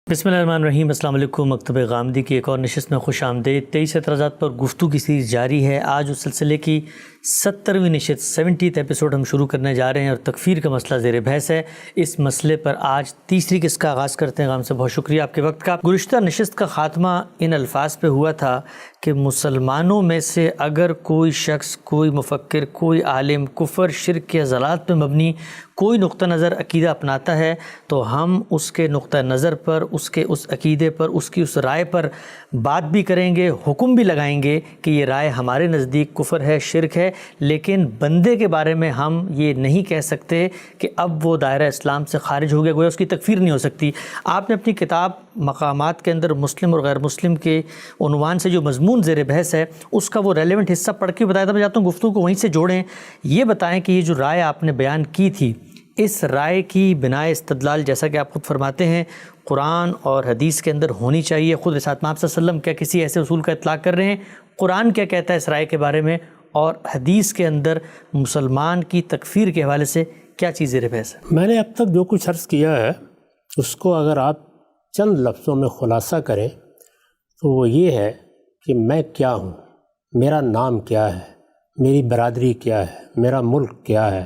بسم اللہ الرحمن الرحیم۔ السلام علیکم۔ مکتب غامدی کی ایک اور نشست میں خوش آمدید۔ 23 اعتراضات پر گفتگو کی سیریز جاری ہے۔ آج اس سلسلے کی 70ویں نشست 70th ایپیسوڈ ہم شروع کرنے جا رہے ہیں اور تکفیر کا مسئلہ زیر بحث ہے۔ اس مسئلے پر آج تیسری قسط کا آغاز کرتے ہیں۔ غام سے بہت شکریہ آپ کے وقت کا۔ گزشتہ نشست کا خاتمہ ان الفاظ پہ ہوا تھا کہ مسلمانوں میں سے اگر کوئی شخص، کوئی مفکر، کوئی عالم کفر، شرک یا ضلالت پہ مبنی کوئی نقطہ نظر عقیدہ اپناتا ہے تو ہم اس کے نقطہ نظر پر، اس کے اس عقیدے پر، اس کی اس رائے پر بات بھی کریں گے، حکم بھی لگائیں گے کہ یہ رائے ہمارے نزدیک کفر ہے، شرک ہے، لیکن بندے کے بارے میں ہم یہ نہیں کہہ سکتے کہ اب وہ دائرہ اسلام سے خارج ہو گیا، گویا اس کی تکفیر نہیں ہو سکتی۔ آپ نے اپنی کتاب مقامات کے اندر مسلم اور غیر مسلم کے عنوان سے جو مضمون زیر بحث ہے اس کا وہ ریلیونٹ حصہ پڑھ کے بتایا تھا۔ میں چاہتا ہوں گفتگو کو وہیں سے جوڑیں۔ یہ بتائیں کہ یہ جو رائے آپ نے بیان کی تھی، اس رائے کی بناء استدلال جیسا کہ آپ خود فرماتے ہیں قرآن اور حدیث کے اندر ہونی چاہیے۔ خود رسالت مآب صلی اللہ علیہ وسلم کیا کسی ایسے اصول کا اطلاق کر رہے ہیں؟ قرآن کیا کہتا ہے اس رائے کے بارے میں؟ اور حدیث کے اندر مسلمان کی تکفیر کے حوالے سے کیا چیز زیر بحث ہے؟ میں نے اب تک جو کچھ عرض کیا ہے اس کو اگر آپ چند لفظوں میں خلاصہ کریں تو وہ یہ ہے کہ میں کیا ہوں، میرا نام کیا ہے، میری برادری کیا ہے، میرا ملک کیا ہے،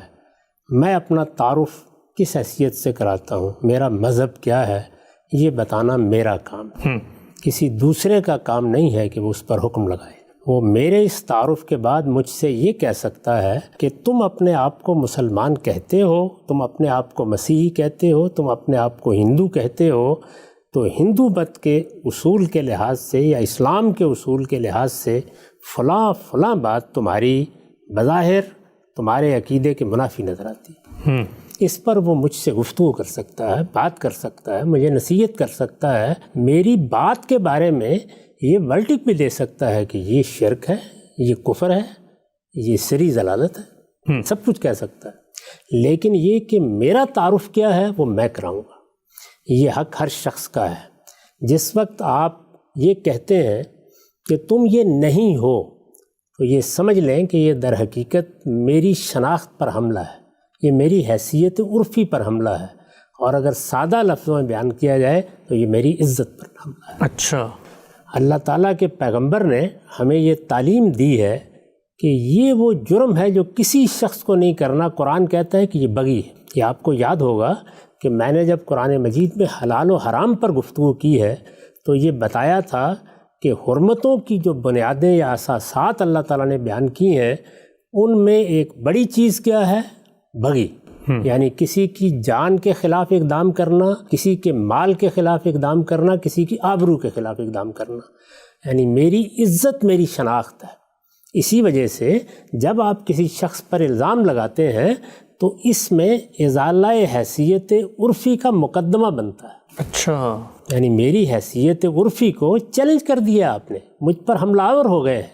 میں اپنا تعارف کس حیثیت سے کراتا ہوں، میرا مذہب کیا ہے، یہ بتانا میرا کام ہے۔ کسی دوسرے کا کام نہیں ہے کہ وہ اس پر حکم لگائے۔ وہ میرے اس تعارف کے بعد مجھ سے یہ کہہ سکتا ہے کہ تم اپنے آپ کو مسلمان کہتے ہو، تم اپنے آپ کو مسیحی کہتے ہو، تم اپنے آپ کو ہندو کہتے ہو، تو ہندو مت کے اصول کے لحاظ سے یا اسلام کے اصول کے لحاظ سے فلاں فلاں بات تمہاری بظاہر تمہارے عقیدے کے منافی نظر آتی ہے۔ اس پر وہ مجھ سے گفتگو کر سکتا ہے، بات کر سکتا ہے، مجھے نصیحت کر سکتا ہے، میری بات کے بارے میں یہ ورڈکٹ بھی دے سکتا ہے کہ یہ شرک ہے، یہ کفر ہے، یہ سری ضلالت ہے، سب کچھ کہہ سکتا ہے۔ لیکن یہ کہ میرا تعارف کیا ہے وہ میں کراؤں گا، یہ حق ہر شخص کا ہے۔ جس وقت آپ یہ کہتے ہیں کہ تم یہ نہیں ہو تو یہ سمجھ لیں کہ یہ در حقیقت میری شناخت پر حملہ ہے، یہ میری حیثیت عرفی پر حملہ ہے، اور اگر سادہ لفظوں میں بیان کیا جائے تو یہ میری عزت پر حملہ ہے۔ اچھا، اللہ تعالیٰ کے پیغمبر نے ہمیں یہ تعلیم دی ہے کہ یہ وہ جرم ہے جو کسی شخص کو نہیں کرنا۔ قرآن کہتا ہے کہ یہ بغی ہے۔ یہ آپ کو یاد ہوگا کہ میں نے جب قرآن مجید میں حلال و حرام پر گفتگو کی ہے تو یہ بتایا تھا کہ حرمتوں کی جو بنیادیں یا اساسات اللہ تعالیٰ نے بیان کی ہیں ان میں ایک بڑی چیز کیا ہے؟ بغی، یعنی کسی کی جان کے خلاف اقدام کرنا، کسی کے مال کے خلاف اقدام کرنا، کسی کی آبرو کے خلاف اقدام کرنا، یعنی میری عزت میری شناخت ہے۔ اسی وجہ سے جب آپ کسی شخص پر الزام لگاتے ہیں تو اس میں ازالہ حیثیت عرفی کا مقدمہ بنتا ہے۔ اچھا، یعنی میری حیثیت عرفی کو چیلنج کر دیا آپ نے، مجھ پر حملہ آور ہو گئے ہیں۔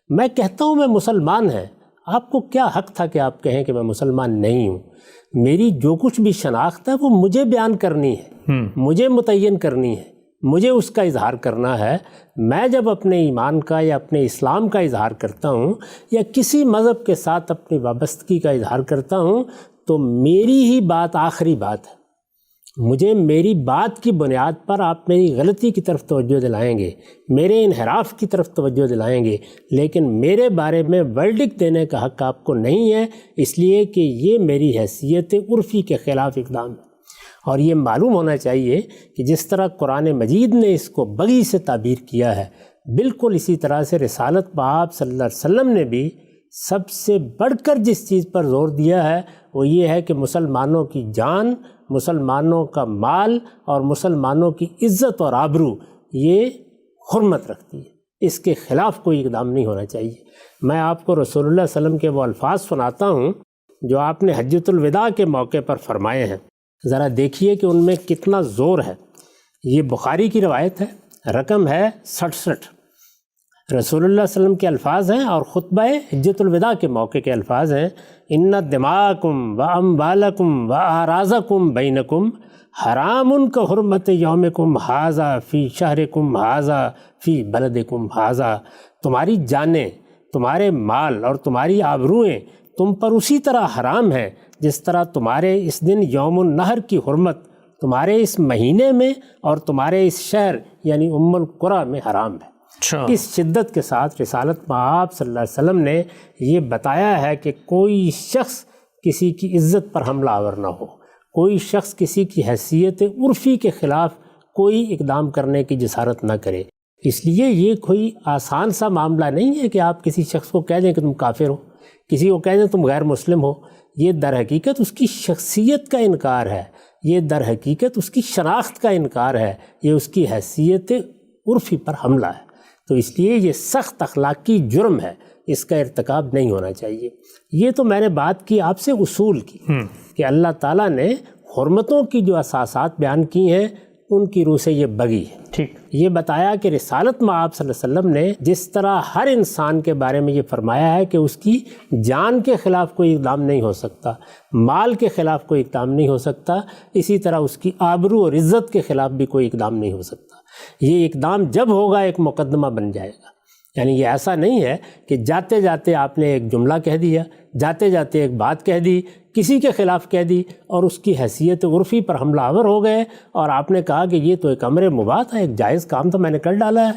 میں کہتا ہوں میں مسلمان ہیں، آپ کو کیا حق تھا کہ آپ کہیں کہ میں مسلمان نہیں ہوں؟ میری جو کچھ بھی شناخت ہے وہ مجھے بیان کرنی ہے، مجھے متعین کرنی ہے، مجھے اس کا اظہار کرنا ہے۔ میں جب اپنے ایمان کا یا اپنے اسلام کا اظہار کرتا ہوں یا کسی مذہب کے ساتھ اپنی وابستگی کا اظہار کرتا ہوں تو میری ہی بات آخری بات ہے۔ مجھے میری بات کی بنیاد پر آپ میری غلطی کی طرف توجہ دلائیں گے، میرے انحراف کی طرف توجہ دلائیں گے، لیکن میرے بارے میں ورڈکٹ دینے کا حق آپ کو نہیں ہے، اس لیے کہ یہ میری حیثیت عرفی کے خلاف اقدام ہے۔ اور یہ معلوم ہونا چاہیے کہ جس طرح قرآن مجید نے اس کو بغی سے تعبیر کیا ہے، بالکل اسی طرح سے رسالت مآب صلی اللہ علیہ وسلم نے بھی سب سے بڑھ کر جس چیز پر زور دیا ہے وہ یہ ہے کہ مسلمانوں کی جان، مسلمانوں کا مال اور مسلمانوں کی عزت اور آبرو یہ حرمت رکھتی ہے، اس کے خلاف کوئی اقدام نہیں ہونا چاہیے۔ میں آپ کو رسول اللہ صلی اللہ علیہ وسلم کے وہ الفاظ سناتا ہوں جو آپ نے حجۃ الوداع کے موقع پر فرمائے ہیں، ذرا دیکھیے کہ ان میں کتنا زور ہے۔ یہ بخاری کی روایت ہے، رقم ہے 66۔ رسول اللہ صلی اللہ علیہ وسلم کے الفاظ ہیں اور خطبہ حجۃ الوداع کے موقع کے الفاظ ہیں، ان دماءکم و اموالکم و اعراضکم بینکم حرام کا حرمت یومکم ھذا فی شہرکم ھذا فی بلدکم ھذا۔ تمہاری جانیں، تمہارے مال اور تمہاری آبروئیں تم پر اسی طرح حرام ہیں جس طرح تمہارے اس دن یوم النحر کی حرمت تمہارے اس مہینے میں اور تمہارے اس شہر یعنی ام القریٰ میں حرام ہے۔ اچھا، اس شدت کے ساتھ رسالت مآب صلی اللہ علیہ وسلم نے یہ بتایا ہے کہ کوئی شخص کسی کی عزت پر حملہ آور نہ ہو، کوئی شخص کسی کی حیثیت عرفی کے خلاف کوئی اقدام کرنے کی جسارت نہ کرے۔ اس لیے یہ کوئی آسان سا معاملہ نہیں ہے کہ آپ کسی شخص کو کہہ دیں کہ تم کافر ہو، کسی کو کہہ دیں تم غیر مسلم ہو۔ یہ در حقیقت اس کی شخصیت کا انکار ہے، یہ در حقیقت اس کی شناخت کا انکار ہے، یہ اس کی حیثیت عرفی پر حملہ ہے۔ تو اس لیے یہ سخت اخلاقی جرم ہے، اس کا ارتکاب نہیں ہونا چاہیے۔ یہ تو میں نے بات کی آپ سے اصول کی کہ اللہ تعالیٰ نے حرمتوں کی جو اساسات بیان کی ہیں ان کی روح سے یہ بغی ہے۔ ٹھیک، یہ بتایا کہ رسالت مآب صلی اللہ علیہ وسلم نے جس طرح ہر انسان کے بارے میں یہ فرمایا ہے کہ اس کی جان کے خلاف کوئی اقدام نہیں ہو سکتا، مال کے خلاف کوئی اقدام نہیں ہو سکتا، اسی طرح اس کی آبرو اور عزت کے خلاف بھی کوئی اقدام نہیں ہو سکتا۔ یہ اقدام جب ہوگا ایک مقدمہ بن جائے گا، یعنی یہ ایسا نہیں ہے کہ جاتے جاتے آپ نے ایک جملہ کہہ دیا، جاتے جاتے ایک بات کہہ دی، کسی کے خلاف کہہ دی اور اس کی حیثیت عرفی پر حملہ آور ہو گئے اور آپ نے کہا کہ یہ تو ایک امر مباح تھا، ایک جائز کام تو میں نے کر ڈالا ہے۔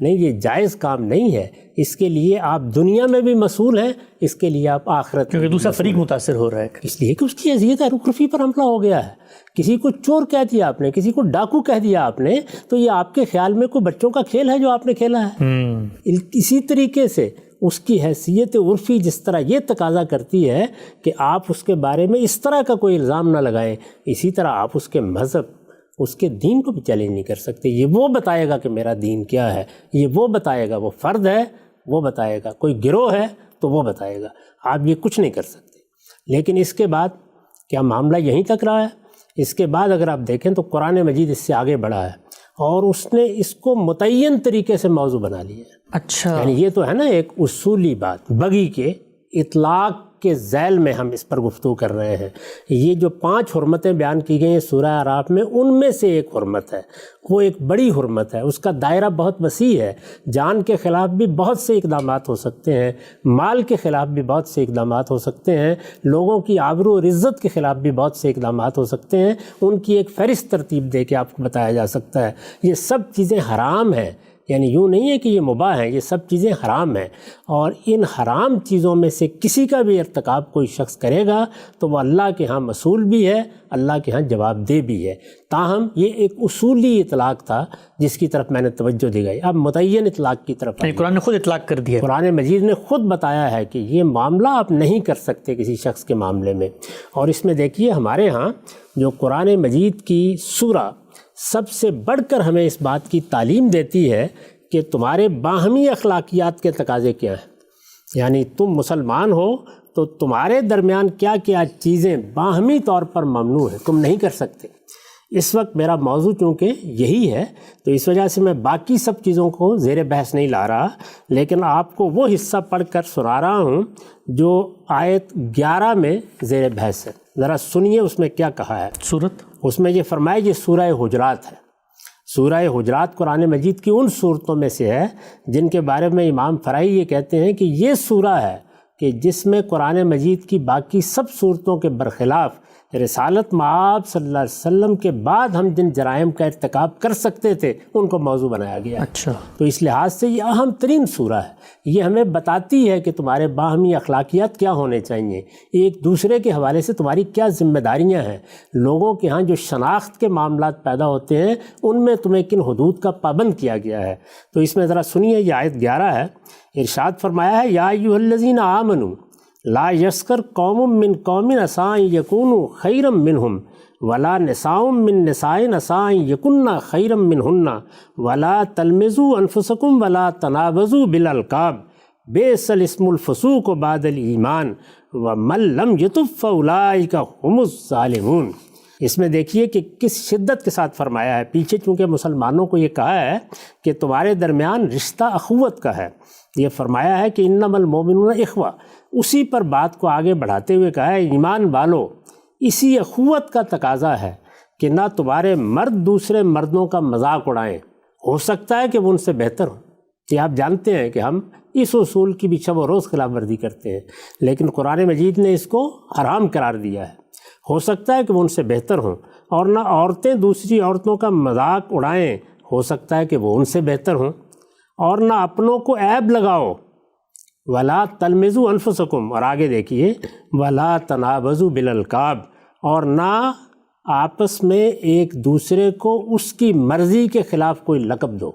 نہیں، یہ جائز کام نہیں ہے، اس کے لیے آپ دنیا میں بھی مسئول ہیں، اس کے لیے آپ آخرت کیونکہ دوسرا فریق متاثر ہو رہا ہے۔ اس لیے کہ اس کی حیثیت عرفی پر حملہ ہو گیا ہے۔ کسی کو چور کہہ دیا آپ نے، کسی کو ڈاکو کہہ دیا آپ نے، تو یہ آپ کے خیال میں کوئی بچوں کا کھیل ہے جو آپ نے کھیلا ہے؟ اسی طریقے سے اس کی حیثیت عرفی جس طرح یہ تقاضا کرتی ہے کہ آپ اس کے بارے میں اس طرح کا کوئی الزام نہ لگائیں، اسی طرح آپ اس کے مذہب، اس کے دین کو بھی چیلنج نہیں کر سکتے۔ یہ وہ بتائے گا کہ میرا دین کیا ہے، یہ وہ بتائے گا، وہ فرد ہے وہ بتائے گا، کوئی گروہ ہے تو وہ بتائے گا، آپ یہ کچھ نہیں کر سکتے۔ لیکن اس کے بعد کیا معاملہ یہیں تک رہا ہے؟ اس کے بعد اگر آپ دیکھیں تو قرآن مجید اس سے آگے بڑھا ہے اور اس نے اس کو متعین طریقے سے موضوع بنا لیا ہے۔ اچھا، یعنی یہ تو ہے نا ایک اصولی بات، بغی کے اطلاق کے ذیل میں ہم اس پر گفتگو کر رہے ہیں۔ یہ جو 5 حرمتیں بیان کی گئی ہیں سورہ اعراف میں، ان میں سے ایک حرمت ہے، وہ ایک بڑی حرمت ہے، اس کا دائرہ بہت وسیع ہے۔ جان کے خلاف بھی بہت سے اقدامات ہو سکتے ہیں، مال کے خلاف بھی بہت سے اقدامات ہو سکتے ہیں، لوگوں کی آبرو اور عزت کے خلاف بھی بہت سے اقدامات ہو سکتے ہیں۔ ان کی ایک فہرست ترتیب دے کے آپ کو بتایا جا سکتا ہے۔ یہ سب چیزیں حرام ہیں، یعنی یوں نہیں ہے کہ یہ مباح ہیں، یہ سب چیزیں حرام ہیں، اور ان حرام چیزوں میں سے کسی کا بھی ارتکاب کوئی شخص کرے گا تو وہ اللہ کے ہاں مسئول بھی ہے، اللہ کے ہاں جواب دہ بھی ہے۔ تاہم یہ ایک اصولی اطلاق تھا جس کی طرف میں نے توجہ دی گئی۔ اب متعین اطلاق کی طرف یعنی قرآن نے خود اطلاق کر دیا۔ قرآن مجید نے خود بتایا ہے کہ یہ معاملہ آپ نہیں کر سکتے کسی شخص کے معاملے میں۔ اور اس میں دیکھیے ہمارے ہاں جو قرآن مجید کی سورہ سب سے بڑھ کر ہمیں اس بات کی تعلیم دیتی ہے کہ تمہارے باہمی اخلاقیات کے تقاضے کیا ہیں، یعنی تم مسلمان ہو تو تمہارے درمیان کیا کیا چیزیں باہمی طور پر ممنوع ہیں، تم نہیں کر سکتے۔ اس وقت میرا موضوع چونکہ یہی ہے تو اس وجہ سے میں باقی سب چیزوں کو زیر بحث نہیں لا رہا، لیکن آپ کو وہ حصہ پڑھ کر سنا رہا ہوں جو آیت 11 میں زیر بحث ہے۔ ذرا سنیے اس میں کیا کہا ہے سورت، اس میں یہ فرمایا، یہ سورہ حجرات ہے۔ سورہ حجرات قرآن مجید کی ان صورتوں میں سے ہے جن کے بارے میں امام فرائی یہ کہتے ہیں کہ یہ سورہ ہے کہ جس میں قرآن مجید کی باقی سب صورتوں کے برخلاف رسالت مآب صلی اللہ علیہ وسلم کے بعد ہم جن جرائم کا ارتکاب کر سکتے تھے ان کو موضوع بنایا گیا۔ اچھا، تو اس لحاظ سے یہ اہم ترین سورہ ہے، یہ ہمیں بتاتی ہے کہ تمہارے باہمی اخلاقیات کیا ہونے چاہیے، ایک دوسرے کے حوالے سے تمہاری کیا ذمہ داریاں ہیں، لوگوں کے ہاں جو شناخت کے معاملات پیدا ہوتے ہیں ان میں تمہیں کن حدود کا پابند کیا گیا ہے۔ تو اس میں ذرا سنیے، یہ آیت 11 ہے، ارشاد فرمایا ہے، یا ایھا الذین آمنوا لا یسخر قوم من قوم عسیٰ ان یکونوا خیرا منہم ولا نساء من نساء عسیٰ ان یکن خیرا منہن ولا تلمزوا انفسکم ولا تنابزوا بالالقاب بئس الاسم الفسوق بعد الایمان ومن لم یتب فاولئک هم الظالمون۔ اس میں دیکھیے کہ کس شدت کے ساتھ فرمایا ہے۔ پیچھے چونکہ مسلمانوں کو یہ کہا ہے کہ تمہارے درمیان رشتہ اخوت کا ہے، یہ فرمایا ہے کہ انما المؤمنون اخوہ، اسی پر بات کو آگے بڑھاتے ہوئے کہا ہے ایمان والو، اسی اخوت کا تقاضا ہے کہ نہ تمہارے مرد دوسرے مردوں کا مذاق اڑائیں، ہو سکتا ہے کہ وہ ان سے بہتر ہوں۔ کہ آپ جانتے ہیں کہ ہم اس اصول کی بھی شب و روز خلاف ورزی کرتے ہیں، لیکن قرآن مجید نے اس کو حرام قرار دیا ہے۔ ہو سکتا ہے کہ وہ ان سے بہتر ہوں، اور نہ عورتیں دوسری عورتوں کا مذاق اڑائیں، ہو سکتا ہے کہ وہ ان سے بہتر ہوں، اور نہ اپنوں کو عیب لگاؤ، ولا تلمزوا انفسکم، اور آگے دیکھیے ولا تنابزوا بالالقاب، اور نہ آپس میں ایک دوسرے کو اس کی مرضی کے خلاف کوئی لقب دو۔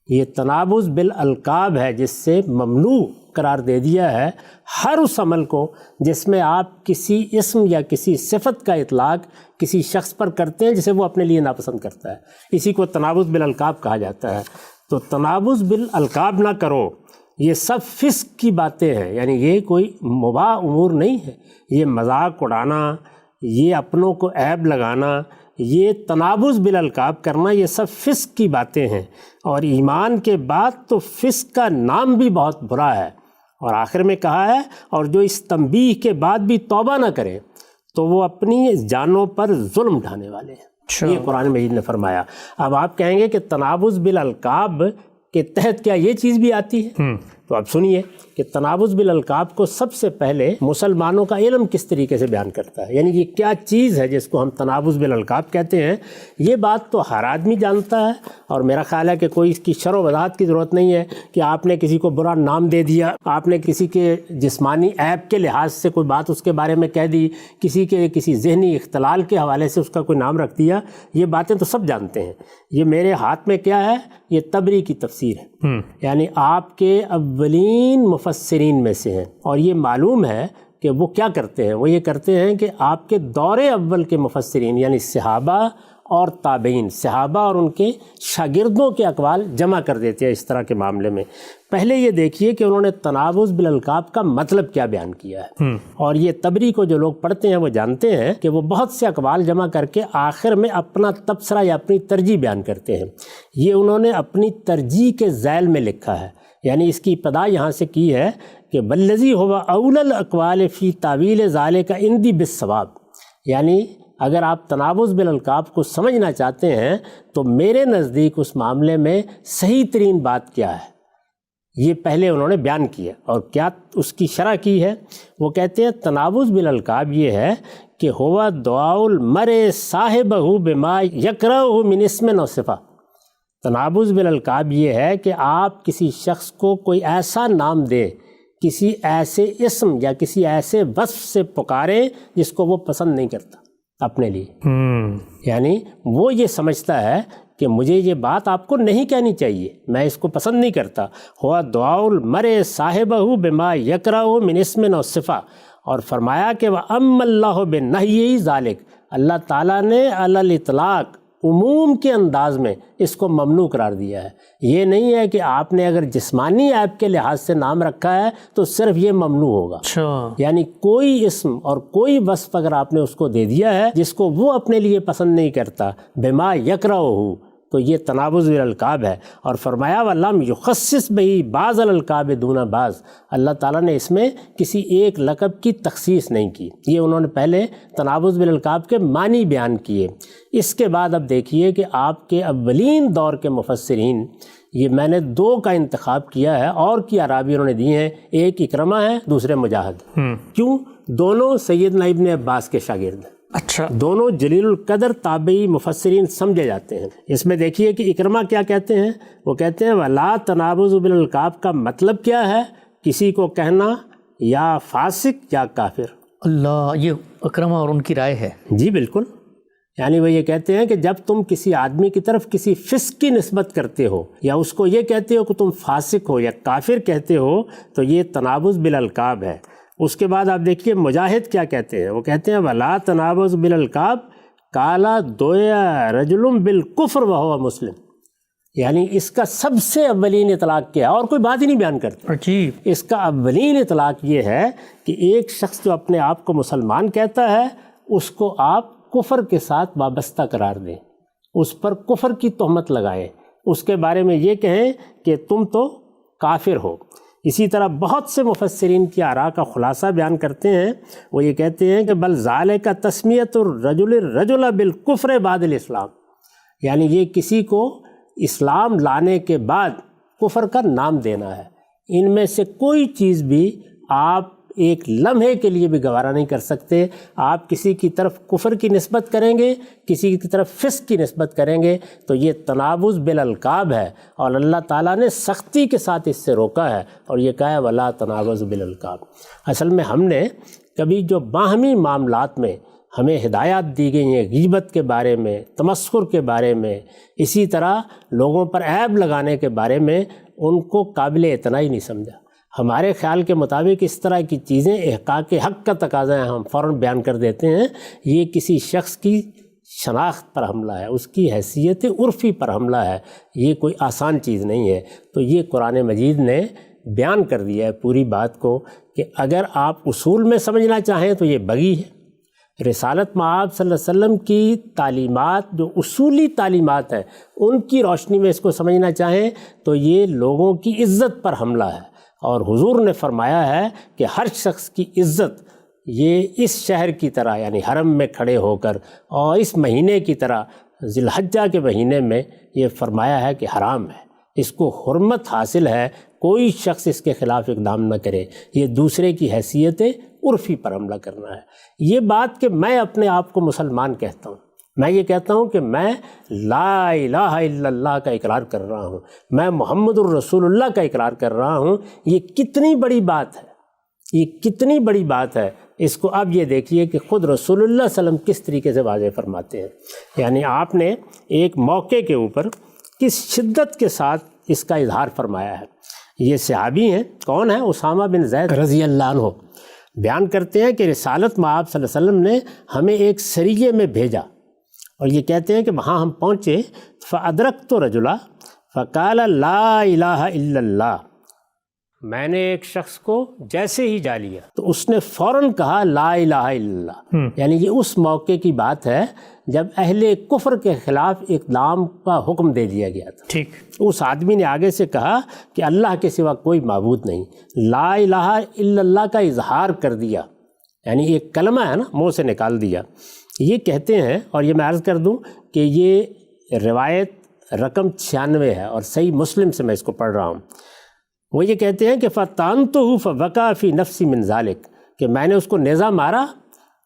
یہ تنابز بالالقاب ہے جس سے ممنوع قرار دے دیا ہے ہر اس عمل کو جس میں آپ کسی اسم یا کسی صفت کا اطلاق کسی شخص پر کرتے ہیں جسے وہ اپنے لیے ناپسند کرتا ہے، اسی کو تنابز بالالقاب کہا جاتا ہے۔ تو تنابز بالالقاب نہ کرو، یہ سب فسق کی باتیں ہیں، یعنی یہ کوئی مباح امور نہیں ہے۔ یہ مذاق اڑانا، یہ اپنوں کو عیب لگانا، یہ تنابز بالالقاب کرنا، یہ سب فسق کی باتیں ہیں، اور ایمان کے بعد تو فسق کا نام بھی بہت برا ہے۔ اور آخر میں کہا ہے اور جو اس تنبیہ کے بعد بھی توبہ نہ کرے تو وہ اپنی جانوں پر ظلم ڈھانے والے ہیں، یہ قرآن مجید نے فرمایا۔ اب آپ کہیں گے کہ تنابز بالالقاب کے تحت کیا یہ چیز بھی آتی ہے؟ تو اب سنیے کہ تنابز بالالقاب کو سب سے پہلے مسلمانوں کا علم کس طریقے سے بیان کرتا ہے، یعنی یہ کیا چیز ہے جس کو ہم تنابز بالالقاب کہتے ہیں۔ یہ بات تو ہر آدمی جانتا ہے، اور میرا خیال ہے کہ کوئی اس کی شرح و وضاحت کی ضرورت نہیں ہے کہ آپ نے کسی کو برا نام دے دیا، آپ نے کسی کے جسمانی عیب کے لحاظ سے کوئی بات اس کے بارے میں کہہ دی، کسی کے کسی ذہنی اختلال کے حوالے سے اس کا کوئی نام رکھ دیا، یہ باتیں تو سب جانتے ہیں۔ یہ میرے ہاتھ میں کیا ہے؟ یہ تبری کی تفسیر ہے، یعنی آپ کے اولین مفسرین میں سے ہیں، اور یہ معلوم ہے کہ وہ کیا کرتے ہیں، وہ یہ کرتے ہیں کہ آپ کے دور اول کے مفسرین یعنی صحابہ اور تابعین، صحابہ اور ان کے شاگردوں کے اقوال جمع کر دیتے ہیں اس طرح کے معاملے میں۔ پہلے یہ دیکھیے کہ انہوں نے تنابز بالالقاب کا مطلب کیا بیان کیا ہے، اور یہ تبری کو جو لوگ پڑھتے ہیں وہ جانتے ہیں کہ وہ بہت سے اقوال جمع کر کے آخر میں اپنا تبصرہ یا اپنی ترجیح بیان کرتے ہیں۔ یہ انہوں نے اپنی ترجیح کے ذیل میں لکھا ہے، یعنی اس کی ابتدا یہاں سے کی ہے کہ بلذی ہوا اول الاقوال فی تعویل ذالک عندی بالصواب، یعنی اگر آپ تنابز بالالقاب کو سمجھنا چاہتے ہیں تو میرے نزدیک اس معاملے میں صحیح ترین بات کیا ہے، یہ پہلے انہوں نے بیان کیا۔ اور کیا اس کی شرح کی ہے؟ وہ کہتے ہیں تنابز بالالقاب یہ ہے کہ ہوا دعاء المرء صاحبہ بما یکرہ من اسم و صفہ۔ تنابز بالالقاب یہ ہے کہ آپ کسی شخص کو کوئی ایسا نام دیں، کسی ایسے اسم یا کسی ایسے وصف سے پکاریں جس کو وہ پسند نہیں کرتا اپنے لیے، یعنی وہ یہ سمجھتا ہے کہ مجھے یہ بات آپ کو نہیں کہنی چاہیے، میں اس کو پسند نہیں کرتا۔ ہوا دعاء المرء صاحبہ بما یکرہ من اسم و صفہ، اور فرمایا کہ وَأَمَّ اللَّهُ بِالنَّهْيِ ذَلِكَ، اللہ تعالیٰ نے علی الاطلاق عموم کے انداز میں اس کو ممنوع قرار دیا ہے۔ یہ نہیں ہے کہ آپ نے اگر جسمانی عیب کے لحاظ سے نام رکھا ہے تو صرف یہ ممنوع ہوگا، یعنی کوئی اسم اور کوئی وصف اگر آپ نے اس کو دے دیا ہے جس کو وہ اپنے لیے پسند نہیں کرتا، بما یکرہہ، تو یہ تنابز بالالقاب ہے۔ اور فرمایا وَلَمْ يُخَصِّصْ بِهِ بَعْضَ الْأَلْقَابِ دُونَ بَعْض، اللہ تعالیٰ نے اس میں کسی ایک لقب کی تخصیص نہیں کی۔ یہ انہوں نے پہلے تنابز بالالقاب کے معنی بیان کیے۔ اس کے بعد اب دیکھیے کہ آپ کے اولین دور کے مفسرین، یہ میں نے دو کا انتخاب کیا ہے اور کی اعرابی انہوں نے دی ہیں، ایک اکرمہ ہے، دوسرے مجاہد۔ کیوں؟ دونوں سیدنا ابن عباس کے شاگرد ہیں، اچھا، دونوں جلیل القدر تابعی مفسرین سمجھے جاتے ہیں۔ اس میں دیکھیے کہ اکرمہ کیا کہتے ہیں، وہ کہتے ہیں وَلَا تَنَابُزُ بِالْأَلْقَابِ کا مطلب کیا ہے؟ کسی کو کہنا یا فاسق یا کافر۔ اللہ، یہ اکرمہ اور ان کی رائے ہے؟ جی بالکل، یعنی وہ یہ کہتے ہیں کہ جب تم کسی آدمی کی طرف کسی فسق کی نسبت کرتے ہو یا اس کو یہ کہتے ہو کہ تم فاسق ہو یا کافر کہتے ہو تو یہ تنابز بالالقاب ہے۔ اس کے بعد آپ دیکھیے مجاہد کیا کہتے ہیں، وہ کہتے ہیں وَلَا تَنَابُزُ بِالْأَلْقَابِ قَالَ دُعِیَ رَجُلٌ بِالْكُفْرِ وَهُوَ مسلم، یعنی اس کا سب سے اولین اطلاق کیا ہے، اور کوئی بات ہی نہیں بیان کرتے۔ عجیب، اس کا اولین اطلاق یہ ہے کہ ایک شخص جو اپنے آپ کو مسلمان کہتا ہے اس کو آپ کفر کے ساتھ وابستہ قرار دیں، اس پر کفر کی تہمت لگائیں، اس کے بارے میں یہ کہیں کہ تم تو کافر ہو۔ اسی طرح بہت سے مفسرین کی آراء کا خلاصہ بیان کرتے ہیں، وہ یہ کہتے ہیں کہ بل ذالک تسمیۃ الرجل الرجل بالکفر بعد الاسلام، یعنی یہ کسی کو اسلام لانے کے بعد کفر کا نام دینا ہے۔ ان میں سے کوئی چیز بھی آپ ایک لمحے کے لیے بھی گوارا نہیں کر سکتے۔ آپ کسی کی طرف کفر کی نسبت کریں گے، کسی کی طرف فسق کی نسبت کریں گے تو یہ تنابز بالالقاب ہے، اور اللہ تعالیٰ نے سختی کے ساتھ اس سے روکا ہے اور یہ کہا ہے ولا تنابز بالالقاب۔ اصل میں ہم نے کبھی جو باہمی معاملات میں ہمیں ہدایات دی گئی ہیں، غیبت کے بارے میں، تمسخر کے بارے میں، اسی طرح لوگوں پر عیب لگانے کے بارے میں، ان کو قابل اعتنا ہی نہیں سمجھا۔ ہمارے خیال کے مطابق اس طرح کی چیزیں احقاق حق کا تقاضا ہے، ہم فوراً بیان کر دیتے ہیں۔ یہ کسی شخص کی شناخت پر حملہ ہے، اس کی حیثیت عرفی پر حملہ ہے، یہ کوئی آسان چیز نہیں ہے۔ تو یہ قرآن مجید نے بیان کر دیا ہے پوری بات کو کہ اگر آپ اصول میں سمجھنا چاہیں تو یہ بغی ہے۔ رسالت مآب صلی اللہ علیہ وسلم کی تعلیمات جو اصولی تعلیمات ہیں ان کی روشنی میں اس کو سمجھنا چاہیں تو یہ لوگوں کی عزت پر حملہ ہے، اور حضور نے فرمایا ہے کہ ہر شخص کی عزت یہ اس شہر کی طرح یعنی حرم میں کھڑے ہو کر اور اس مہینے کی طرح ذی الحجہ کے مہینے میں یہ فرمایا ہے کہ حرام ہے، اس کو حرمت حاصل ہے، کوئی شخص اس کے خلاف اقدام نہ کرے۔ یہ دوسرے کی حیثیت عرفی پر حملہ کرنا ہے۔ یہ بات کہ میں اپنے آپ کو مسلمان کہتا ہوں، میں یہ کہتا ہوں کہ میں لا الہ الا اللہ کا اقرار کر رہا ہوں، میں محمد الرسول اللہ کا اقرار کر رہا ہوں، یہ کتنی بڑی بات ہے، یہ کتنی بڑی بات ہے۔ اس کو اب یہ دیکھیے کہ خود رسول اللہ صلی اللہ علیہ وسلم کس طریقے سے واضح فرماتے ہیں، یعنی آپ نے ایک موقع کے اوپر کس شدت کے ساتھ اس کا اظہار فرمایا ہے۔ یہ صحابی ہیں، کون ہیں؟ اسامہ بن زید رضی اللہ عنہ بیان کرتے ہیں کہ رسالت مآب صلی اللہ علیہ وسلم نے ہمیں ایک سریے میں بھیجا، اور یہ کہتے ہیں کہ وہاں ہم پہنچے فَأَدْرَكْتُ رَجُلًا فَقَالَ لَا إِلَٰهَ إِلَّا اللَّهُ، میں نے ایک شخص کو جیسے ہی جا لیا تو اس نے فوراً کہا لا الہ الا اللہ، یعنی یہ اس موقع کی بات ہے جب اہل کفر کے خلاف اقدام کا حکم دے دیا گیا تھا۔ ٹھیک، اس آدمی نے آگے سے کہا کہ اللہ کے سوا کوئی معبود نہیں، لا الہ الا اللہ کا اظہار کر دیا، یعنی ایک کلمہ ہے نا، منہ سے نکال دیا۔ یہ کہتے ہیں، اور یہ میں عرض کر دوں کہ یہ روایت رقم 96 ہے اور صحیح مسلم سے میں اس کو پڑھ رہا ہوں۔ وہ یہ کہتے ہیں کہ فَتَانْتُهُ فَوَقَعَ فِي نَفْسِي مِنْ ذَلِكَ، کہ میں نے اس کو نیزہ مارا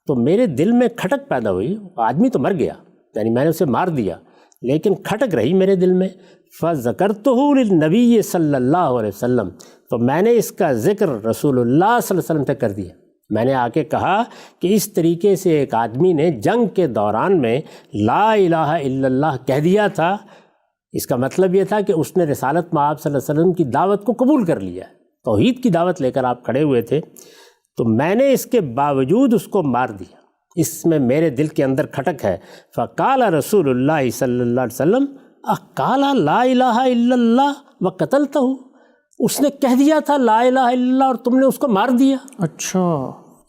تو میرے دل میں کھٹک پیدا ہوئی، آدمی تو مر گیا، یعنی میں نے اسے مار دیا لیکن کھٹک رہی میرے دل میں۔ فَذَكَرْتُهُ لِلنَّبِيِّ صلی اللہ علیہ وسلم، تو میں نے اس کا ذکر رسول اللہ صلی اللہ علیہ وسلم سے کر دیا۔ میں نے آ کے کہا کہ اس طریقے سے ایک آدمی نے جنگ کے دوران میں لا الہ الا اللہ کہہ دیا تھا، اس کا مطلب یہ تھا کہ اس نے رسالت مآب صلی اللہ علیہ وسلم کی دعوت کو قبول کر لیا، توحید کی دعوت لے کر آپ کھڑے ہوئے تھے، تو میں نے اس کے باوجود اس کو مار دیا، اس میں میرے دل کے اندر کھٹک ہے۔ فقال رسول اللہ صلی اللہ علیہ وسلم اقال لا الہ الا اللہ وقتلتہ، اس نے کہہ دیا تھا لا الہ الا اللہ اور تم نے اس کو مار دیا۔ اچھا،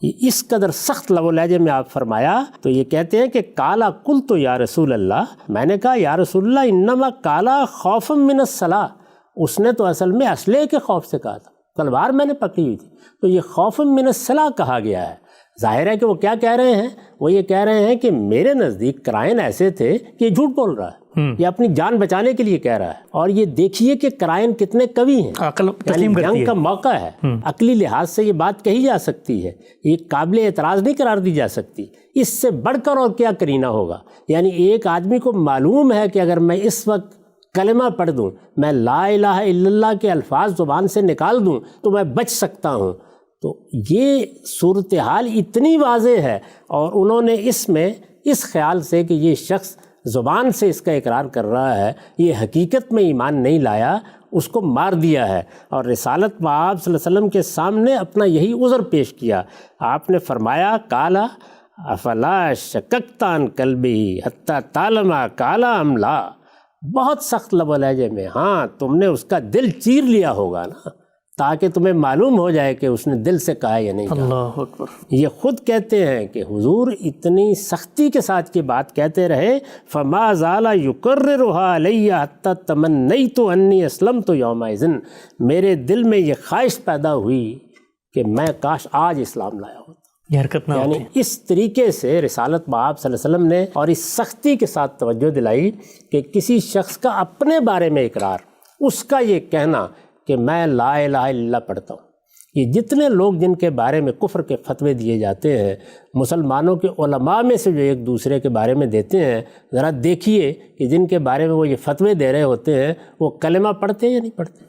اس قدر سخت لب و لہجے میں آپ فرمایا تو یہ کہتے ہیں کہ کالا قلت یا رسول اللہ، میں نے کہا یا رسول اللہ انما کالا خوفا من الصلاۃ، اس نے تو اصل میں اسلحے کے خوف سے کہا تھا، تلوار میں نے پکڑی ہوئی تھی، تو یہ خوفا من الصلاۃ کہا گیا ہے۔ ظاہر ہے کہ وہ کیا کہہ رہے ہیں، وہ یہ کہہ رہے ہیں کہ میرے نزدیک قرائن ایسے تھے کہ یہ جھوٹ بول رہا ہے، یہ اپنی جان بچانے کے لیے کہہ رہا ہے، اور یہ دیکھیے کہ قرائن کتنے قوی ہیں، عقل یعنی تسلیم کرتی جنگ ہے۔ کا موقع ہے، عقلی لحاظ سے یہ بات کہی جا سکتی ہے، یہ قابل اعتراض نہیں قرار دی جا سکتی۔ اس سے بڑھ کر اور کیا کرینہ ہوگا، یعنی ایک آدمی کو معلوم ہے کہ اگر میں اس وقت کلمہ پڑھ دوں، میں لا الہ الا اللہ کے الفاظ زبان سے نکال دوں تو میں بچ سکتا ہوں، تو یہ صورتحال اتنی واضح ہے، اور انہوں نے اس میں اس خیال سے کہ یہ شخص زبان سے اس کا اقرار کر رہا ہے، یہ حقیقت میں ایمان نہیں لایا، اس کو مار دیا ہے، اور رسالت مآب صلی اللہ علیہ وسلم کے سامنے اپنا یہی عذر پیش کیا۔ آپ نے فرمایا کالا افلا شککت عن قلبی حتی تعلم کالا ام لا، بہت سخت لب و لہجے میں، ہاں تم نے اس کا دل چیر لیا ہوگا نا، تاکہ تمہیں معلوم ہو جائے کہ اس نے دل سے کہا یا نہیں کہا۔ اللہ اکبر۔ یہ خود کہتے ہیں کہ حضور اتنی سختی کے ساتھ یہ بات کہتے رہے، فما زال یکررها علی حتی تمنیت انی اسلمت یومئذ، میرے دل میں یہ خواہش پیدا ہوئی کہ میں کاش آج اسلام لایا ہوتا۔ یہ حرکت نہ یعنی ہوتی۔ اس طریقے سے رسالت مآب صلی اللہ علیہ وسلم نے اور اس سختی کے ساتھ توجہ دلائی کہ کسی شخص کا اپنے بارے میں اقرار، اس کا یہ کہنا کہ میں لا الہ الا اللہ پڑھتا ہوں، یہ جتنے لوگ جن کے بارے میں کفر کے فتوے دیے جاتے ہیں، مسلمانوں کے علماء میں سے جو ایک دوسرے کے بارے میں دیتے ہیں، ذرا دیکھیے کہ جن کے بارے میں وہ یہ فتوے دے رہے ہوتے ہیں وہ کلمہ پڑھتے ہیں یا نہیں پڑھتے؟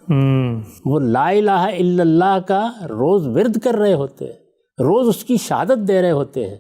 وہ لا الہ الا اللہ کا روز ورد کر رہے ہوتے ہیں، روز اس کی شہادت دے رہے ہوتے ہیں،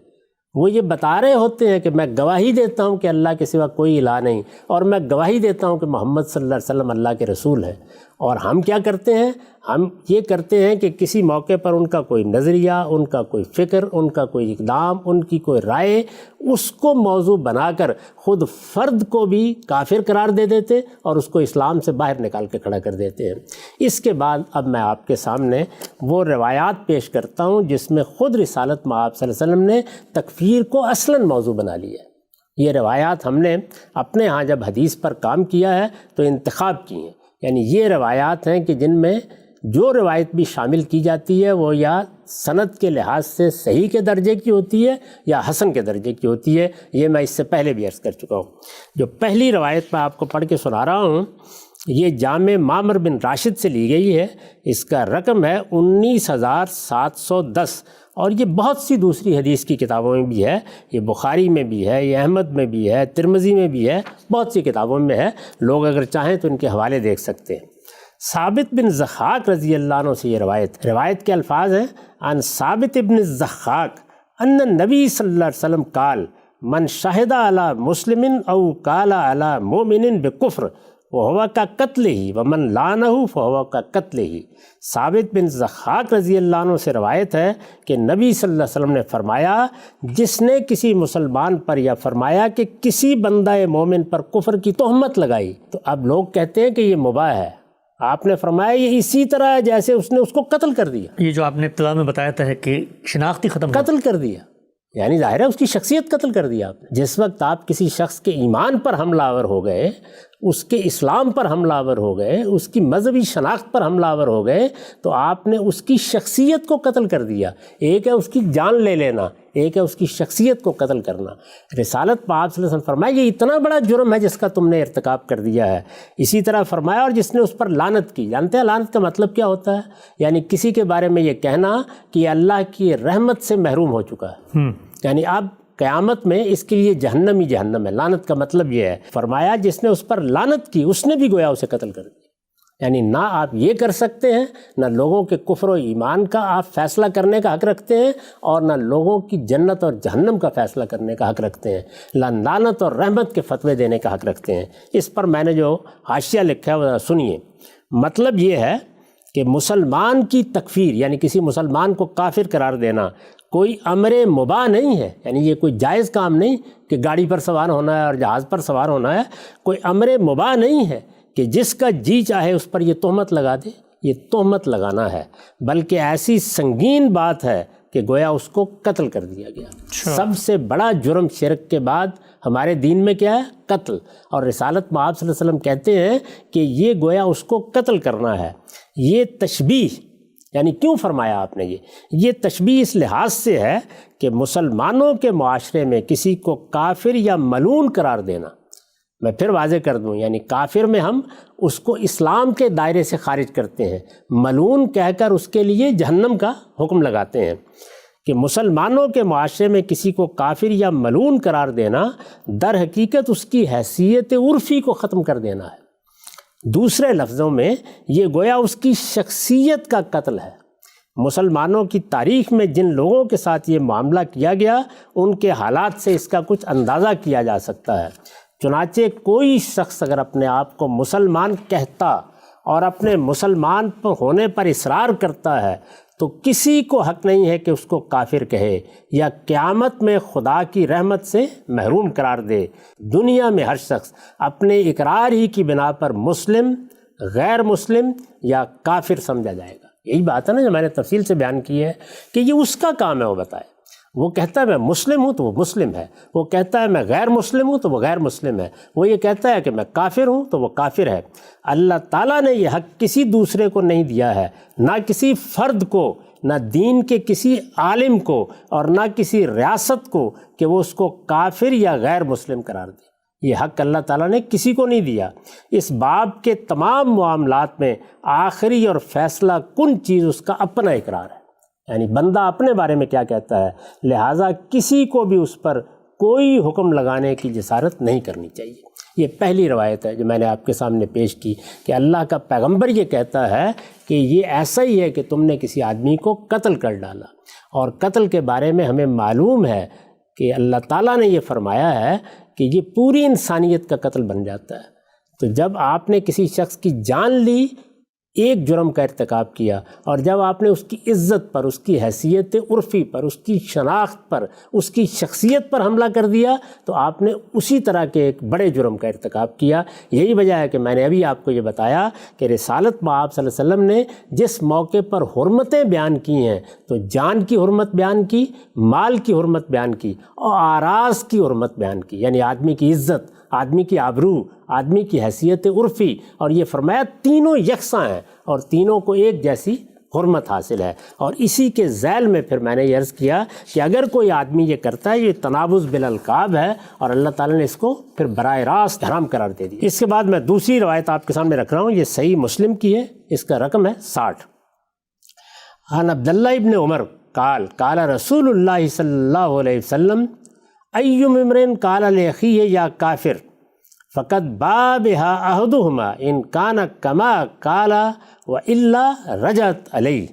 وہ یہ بتا رہے ہوتے ہیں کہ میں گواہی دیتا ہوں کہ اللہ کے سوا کوئی الہ نہیں، اور میں گواہی دیتا ہوں کہ محمد صلی اللہ علیہ وسلم اللہ کے رسول ہیں۔ اور ہم کیا کرتے ہیں؟ ہم یہ کرتے ہیں کہ کسی موقع پر ان کا کوئی نظریہ، ان کا کوئی فکر، ان کا کوئی اقدام، ان کی کوئی رائے، اس کو موضوع بنا کر خود فرد کو بھی کافر قرار دے دیتے اور اس کو اسلام سے باہر نکال کے کھڑا کر دیتے ہیں۔ اس کے بعد اب میں آپ کے سامنے وہ روایات پیش کرتا ہوں جس میں خود رسالت مآب صلی اللہ علیہ وسلم نے تکفیر کو اصلاً موضوع بنا لیا ہے۔ یہ روایات ہم نے اپنے ہاں جب حدیث پر کام کیا ہے تو انتخاب کی ہیں، یعنی یہ روایات ہیں کہ جن میں جو روایت بھی شامل کی جاتی ہے وہ یا سند کے لحاظ سے صحیح کے درجے کی ہوتی ہے یا حسن کے درجے کی ہوتی ہے۔ یہ میں اس سے پہلے بھی عرض کر چکا ہوں۔ جو پہلی روایت میں آپ کو پڑھ کے سنا رہا ہوں یہ جامع معمر بن راشد سے لی گئی ہے، اس کا رقم ہے 19,710، اور یہ بہت سی دوسری حدیث کی کتابوں میں بھی ہے، یہ بخاری میں بھی ہے، یہ احمد میں بھی ہے، ترمذی میں بھی ہے، بہت سی کتابوں میں ہے، لوگ اگر چاہیں تو ان کے حوالے دیکھ سکتے ہیں۔ ثابت بن ضحاک رضی اللہ عنہ سے یہ روایت کے الفاظ ہیں، عن ثابت بن الضحاک ان النبی صلی اللہ علیہ وسلم قال من شہد علی مسلم او قال علی مومن بکفر وہو کا قتل ہی ومن لعنہ فہو کا قتل ہی۔ ثابت بن ضحاک رضی اللہ عنہ سے روایت ہے کہ نبی صلی اللہ علیہ وسلم نے فرمایا جس نے کسی مسلمان پر یا فرمایا کہ کسی بندہ مومن پر کفر کی تہمت لگائی، تو اب لوگ کہتے ہیں کہ یہ مباح ہے، آپ نے فرمایا یہ اسی طرح ہے جیسے اس نے اس کو قتل کر دیا۔ یہ جو آپ نے ابتدا میں بتایا تھا کہ شناختی قتل کر دیا، یعنی ظاہر ہے اس کی شخصیت قتل کر دیا آپ نے۔ جس وقت آپ کسی شخص کے ایمان پر حملہ آور ہو گئے، اس کے اسلام پر حملہ آور ہو گئے، اس کی مذہبی شناخت پر حملہ آور ہو گئے، تو آپ نے اس کی شخصیت کو قتل کر دیا۔ ایک ہے اس کی جان لے لینا، ایک ہے اس کی شخصیت کو قتل کرنا۔ رسالت پاک صلی اللہ علیہ وسلم فرمایا یہ اتنا بڑا جرم ہے جس کا تم نے ارتکاب کر دیا ہے۔ اسی طرح فرمایا اور جس نے اس پر لعنت کی، جانتے ہیں لعنت کا مطلب کیا ہوتا ہے؟ یعنی کسی کے بارے میں یہ کہنا کہ یہ اللہ کی رحمت سے محروم ہو چکا ہے، یعنی اب قیامت میں اس کے لیے جہنم ہی جہنم ہے۔ لعنت کا مطلب یہ ہے، فرمایا جس نے اس پر لعنت کی اس نے بھی گویا اسے قتل کر دیا۔ یعنی نہ آپ یہ کر سکتے ہیں، نہ لوگوں کے کفر و ایمان کا آپ فیصلہ کرنے کا حق رکھتے ہیں، اور نہ لوگوں کی جنت اور جہنم کا فیصلہ کرنے کا حق رکھتے ہیں، لعنت اور رحمت کے فتوے دینے کا حق رکھتے ہیں۔ اس پر میں نے جو حاشیہ لکھا ہے وہ سنیے۔ مطلب یہ ہے کہ مسلمان کی تکفیر یعنی کسی مسلمان کو کافر قرار دینا کوئی امر مباح نہیں ہے، یعنی یہ کوئی جائز کام نہیں کہ گاڑی پر سوار ہونا ہے اور جہاز پر سوار ہونا ہے، کوئی امر مباح نہیں ہے کہ جس کا جی چاہے اس پر یہ تہمت لگا دے۔ یہ تہمت لگانا ہے، بلکہ ایسی سنگین بات ہے کہ گویا اس کو قتل کر دیا گیا۔ سب سے بڑا جرم شرک کے بعد ہمارے دین میں کیا ہے؟ قتل۔ اور رسالت مآب صلی اللہ علیہ وسلم کہتے ہیں کہ یہ گویا اس کو قتل کرنا ہے۔ یہ تشبیہ یعنی کیوں فرمایا آپ نے یہ تشبیہ اس لحاظ سے ہے کہ مسلمانوں کے معاشرے میں کسی کو کافر یا ملعون قرار دینا، میں پھر واضح کر دوں، یعنی کافر میں ہم اس کو اسلام کے دائرے سے خارج کرتے ہیں، ملعون کہہ کر اس کے لیے جہنم کا حکم لگاتے ہیں، کہ مسلمانوں کے معاشرے میں کسی کو کافر یا ملعون قرار دینا در حقیقت اس کی حیثیت عرفی کو ختم کر دینا ہے۔ دوسرے لفظوں میں یہ گویا اس کی شخصیت کا قتل ہے۔ مسلمانوں کی تاریخ میں جن لوگوں کے ساتھ یہ معاملہ کیا گیا ان کے حالات سے اس کا کچھ اندازہ کیا جا سکتا ہے۔ چنانچہ کوئی شخص اگر اپنے آپ کو مسلمان کہتا اور اپنے مسلمان ہونے پر اصرار کرتا ہے تو کسی کو حق نہیں ہے کہ اس کو کافر کہے یا قیامت میں خدا کی رحمت سے محروم قرار دے۔ دنیا میں ہر شخص اپنے اقرار ہی کی بنا پر مسلم، غیر مسلم یا کافر سمجھا جائے گا۔ یہی بات ہے نا جو میں نے تفصیل سے بیان کی ہے کہ یہ اس کا کام ہے وہ بتائے۔ وہ کہتا ہے میں مسلم ہوں تو وہ مسلم ہے، وہ کہتا ہے میں غیر مسلم ہوں تو وہ غیر مسلم ہے، وہ یہ کہتا ہے کہ میں کافر ہوں تو وہ کافر ہے۔ اللہ تعالیٰ نے یہ حق کسی دوسرے کو نہیں دیا ہے، نہ کسی فرد کو، نہ دین کے کسی عالم کو، اور نہ کسی ریاست کو کہ وہ اس کو کافر یا غیر مسلم قرار دے۔ یہ حق اللہ تعالیٰ نے کسی کو نہیں دیا۔ اس باب کے تمام معاملات میں آخری اور فیصلہ کن چیز اس کا اپنا اقرار ہے، یعنی بندہ اپنے بارے میں کیا کہتا ہے، لہٰذا کسی کو بھی اس پر کوئی حکم لگانے کی جسارت نہیں کرنی چاہیے۔ یہ پہلی روایت ہے جو میں نے آپ کے سامنے پیش کی کہ اللہ کا پیغمبر یہ کہتا ہے کہ یہ ایسا ہی ہے کہ تم نے کسی آدمی کو قتل کر ڈالا، اور قتل کے بارے میں ہمیں معلوم ہے کہ اللہ تعالیٰ نے یہ فرمایا ہے کہ یہ پوری انسانیت کا قتل بن جاتا ہے۔ تو جب آپ نے کسی شخص کی جان لی، ایک جرم کا ارتکاب کیا، اور جب آپ نے اس کی عزت پر، اس کی حیثیت عرفی پر، اس کی شناخت پر، اس کی شخصیت پر حملہ کر دیا، تو آپ نے اسی طرح کے ایک بڑے جرم کا ارتکاب کیا۔ یہی وجہ ہے کہ میں نے ابھی آپ کو یہ بتایا کہ رسالت مآب صلی اللہ علیہ وسلم نے جس موقع پر حرمتیں بیان کی ہیں تو جان کی حرمت بیان کی، مال کی حرمت بیان کی، اور اعراض کی حرمت بیان کی، یعنی آدمی کی عزت، آدمی کی آبرو، آدمی کی حیثیت عرفی، اور یہ فرمایا تینوں یکساں ہیں اور تینوں کو ایک جیسی حرمت حاصل ہے۔ اور اسی کے ذیل میں پھر میں نے یہ عرض کیا کہ اگر کوئی آدمی یہ کرتا ہے، یہ تنابز بالالقاب ہے، اور اللہ تعالیٰ نے اس کو پھر براہ راست حرام قرار دے دی۔ اس کے بعد میں دوسری روایت آپ کے سامنے رکھ رہا ہوں، یہ صحیح مسلم کی ہے، اس کا رقم ہے 60۔ عن عبداللہ ابن عمر قال قال رسول اللہ صلی اللہ علیہ وسلم ایم امرئ قال لاخیہ یا کافر فقط بابہا احدہما ان کان کما قال والا رجعت علیہ۔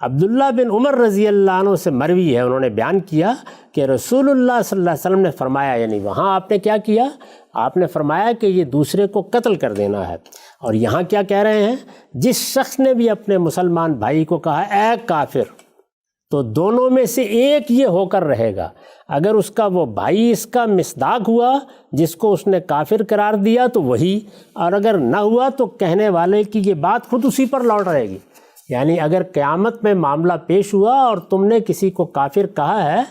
عبداللہ بن عمر رضی اللہ عنہ سے مروی ہے، انہوں نے بیان کیا کہ رسول اللہ صلی اللہ علیہ وسلم نے فرمایا، یعنی وہاں آپ نے کیا کیا، آپ نے فرمایا کہ یہ دوسرے کو قتل کر دینا ہے، اور یہاں کیا کہہ رہے ہیں، جس شخص نے بھی اپنے مسلمان بھائی کو کہا اے کافر، تو دونوں میں سے ایک یہ ہو کر رہے گا، اگر اس کا وہ بھائی اس کا مصداق ہوا جس کو اس نے کافر قرار دیا تو وہی، اور اگر نہ ہوا تو کہنے والے کی یہ بات خود اسی پر لوٹ رہے گی۔ یعنی اگر قیامت میں معاملہ پیش ہوا اور تم نے کسی کو کافر کہا ہے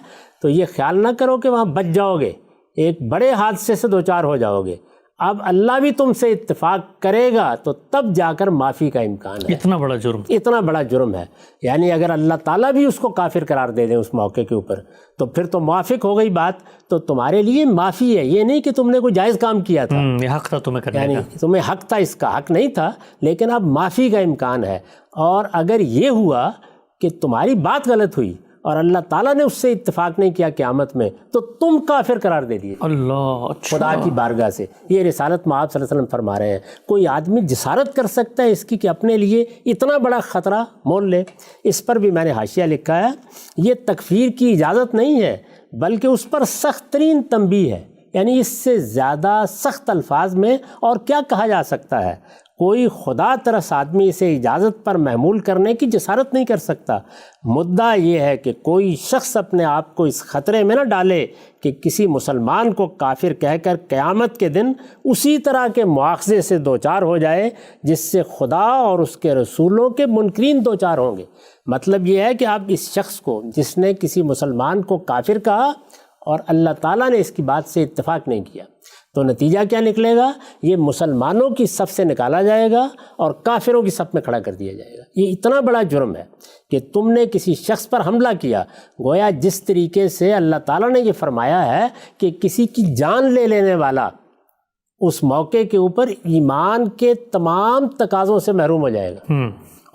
تو یہ خیال نہ کرو کہ وہاں بچ جاؤ گے، ایک بڑے حادثے سے دوچار ہو جاؤ گے۔ اب اللہ بھی تم سے اتفاق کرے گا تو تب جا کر معافی کا امکان ہے۔ اتنا بڑا جرم، اتنا بڑا جرم ہے، یعنی اگر اللہ تعالیٰ بھی اس کو کافر قرار دے دیں اس موقع کے اوپر تو پھر تو موافق ہو گئی بات، تو تمہارے لیے معافی ہے، یہ نہیں کہ تم نے کوئی جائز کام کیا تھا، یہ حق تھا تمہیں کرنے یعنی کا، تمہیں حق تھا، اس کا حق نہیں تھا، لیکن اب معافی کا امکان ہے۔ اور اگر یہ ہوا کہ تمہاری بات غلط ہوئی اور اللہ تعالیٰ نے اس سے اتفاق نہیں کیا قیامت میں تو تم کافر قرار دے دیے اللہ، خدا کی بارگاہ سے۔ یہ رسالت مآب صلی اللہ علیہ وسلم فرما رہے ہیں۔ کوئی آدمی جسارت کر سکتا ہے اس کی کہ اپنے لیے اتنا بڑا خطرہ مول لے؟ اس پر بھی میں نے حاشیہ لکھا ہے، یہ تکفیر کی اجازت نہیں ہے بلکہ اس پر سخت ترین تنبیہ ہے، یعنی اس سے زیادہ سخت الفاظ میں اور کیا کہا جا سکتا ہے۔ کوئی خدا ترس آدمی اسے اجازت پر محمول کرنے کی جسارت نہیں کر سکتا۔ مدعا یہ ہے کہ کوئی شخص اپنے آپ کو اس خطرے میں نہ ڈالے کہ کسی مسلمان کو کافر کہہ کر قیامت کے دن اسی طرح کے مواخذے سے دوچار ہو جائے جس سے خدا اور اس کے رسولوں کے منکرین دوچار ہوں گے۔ مطلب یہ ہے کہ آپ اس شخص کو جس نے کسی مسلمان کو کافر کہا اور اللہ تعالیٰ نے اس کی بات سے اتفاق نہیں کیا تو نتیجہ کیا نکلے گا، یہ مسلمانوں کی صف سے نکالا جائے گا اور کافروں کی صف میں کھڑا کر دیا جائے گا۔ یہ اتنا بڑا جرم ہے کہ تم نے کسی شخص پر حملہ کیا، گویا جس طریقے سے اللہ تعالیٰ نے یہ فرمایا ہے کہ کسی کی جان لے لینے والا اس موقع کے اوپر ایمان کے تمام تقاضوں سے محروم ہو جائے گا،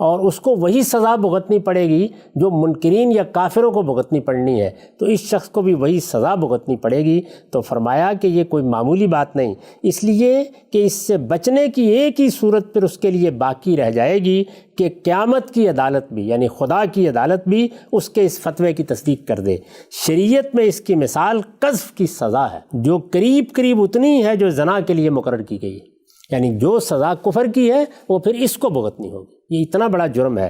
اور اس کو وہی سزا بھگتنی پڑے گی جو منکرین یا کافروں کو بھگتنی پڑنی ہے، تو اس شخص کو بھی وہی سزا بھگتنی پڑے گی۔ تو فرمایا کہ یہ کوئی معمولی بات نہیں، اس لیے کہ اس سے بچنے کی ایک ہی صورت پھر اس کے لیے باقی رہ جائے گی کہ قیامت کی عدالت بھی، یعنی خدا کی عدالت بھی اس کے اس فتوے کی تصدیق کر دے۔ شریعت میں اس کی مثال قذف کی سزا ہے جو قریب قریب اتنی ہے جو زنا کے لیے مقرر کی گئی ہے، یعنی جو سزا کفر کی ہے وہ پھر اس کو بھگتنی ہوگی۔ یہ اتنا بڑا جرم ہے۔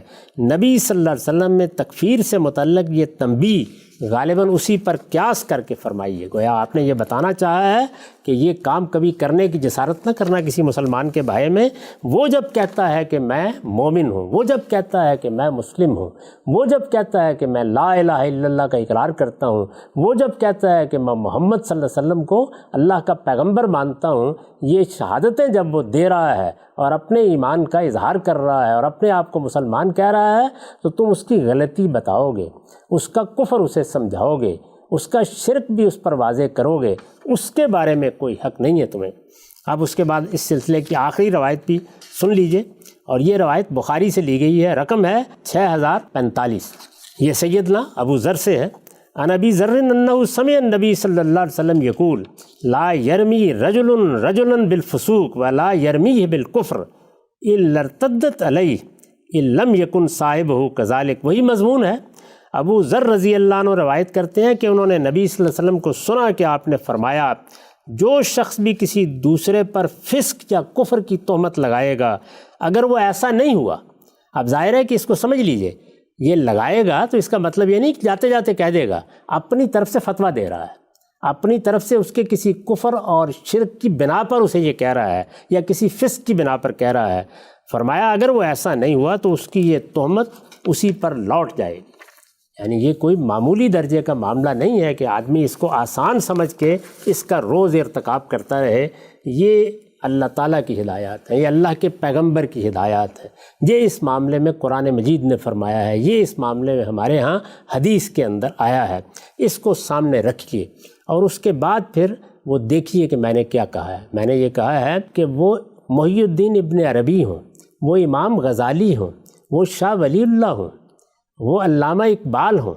نبی صلی اللہ علیہ وسلم نے تکفیر سے متعلق یہ تنبیہ غالباً اسی پر قیاس کر کے فرمائی ہے، گویا آپ نے یہ بتانا چاہا ہے کہ یہ کام کبھی کرنے کی جسارت نہ کرنا کسی مسلمان کے بھائی میں۔ وہ جب کہتا ہے کہ میں مومن ہوں، وہ جب کہتا ہے کہ میں مسلم ہوں، وہ جب کہتا ہے کہ میں لا الہ الا اللہ کا اقرار کرتا ہوں، وہ جب کہتا ہے کہ میں محمد صلی اللہ علیہ وسلم کو اللہ کا پیغمبر مانتا ہوں، یہ شہادتیں جب وہ دے رہا ہے اور اپنے ایمان کا اظہار کر رہا ہے اور اپنے آپ کو مسلمان کہہ رہا ہے تو تم اس کی غلطی بتاؤ گے، اس کا کفر اسے سمجھاؤ گے، اس کا شرک بھی اس پر واضح کرو گے، اس کے بارے میں کوئی حق نہیں ہے تمہیں۔ اب اس کے بعد اس سلسلے کی آخری روایت بھی سن لیجئے، اور یہ روایت بخاری سے لی گئی ہے، رقم ہے 6045۔ یہ سیدنا ابو ذر سے ہے۔ عن ابی ذر انہ سمع النبی صلی اللہ علیہ وسلم یقول لا یرمی رجل رجلا بالفسوق ولا یرمیہ بالکفر الا ارتدت علیہ ان لم یکن صاحبہ کذالک۔ وہی مضمون ہے۔ ابو ذر رضی اللہ عنہ روایت کرتے ہیں کہ انہوں نے نبی صلی اللہ علیہ وسلم کو سنا کہ آپ نے فرمایا، جو شخص بھی کسی دوسرے پر فسق یا کفر کی تہمت لگائے گا، اگر وہ ایسا نہیں ہوا، اب ظاہر ہے کہ اس کو سمجھ لیجئے، یہ لگائے گا تو اس کا مطلب یہ نہیں کہ جاتے جاتے کہہ دے گا، اپنی طرف سے فتویٰ دے رہا ہے، اپنی طرف سے اس کے کسی کفر اور شرک کی بنا پر اسے یہ کہہ رہا ہے، یا کسی فسق کی بنا پر کہہ رہا ہے۔ فرمایا اگر وہ ایسا نہیں ہوا تو اس کی یہ تہمت اسی پر لوٹ جائے گی۔ یعنی یہ کوئی معمولی درجے کا معاملہ نہیں ہے کہ آدمی اس کو آسان سمجھ کے اس کا روز ارتکاب کرتا رہے۔ یہ اللہ تعالیٰ کی ہدایات ہیں، یہ اللہ کے پیغمبر کی ہدایات ہیں، یہ اس معاملے میں قرآن مجید نے فرمایا ہے، یہ اس معاملے میں ہمارے ہاں حدیث کے اندر آیا ہے۔ اس کو سامنے رکھیے اور اس کے بعد پھر وہ دیکھیے کہ میں نے کیا کہا ہے۔ میں نے یہ کہا ہے کہ وہ محی الدین ابن عربی ہوں، وہ امام غزالی ہوں، وہ شاہ ولی اللہ ہوں، وہ علامہ اقبال ہوں،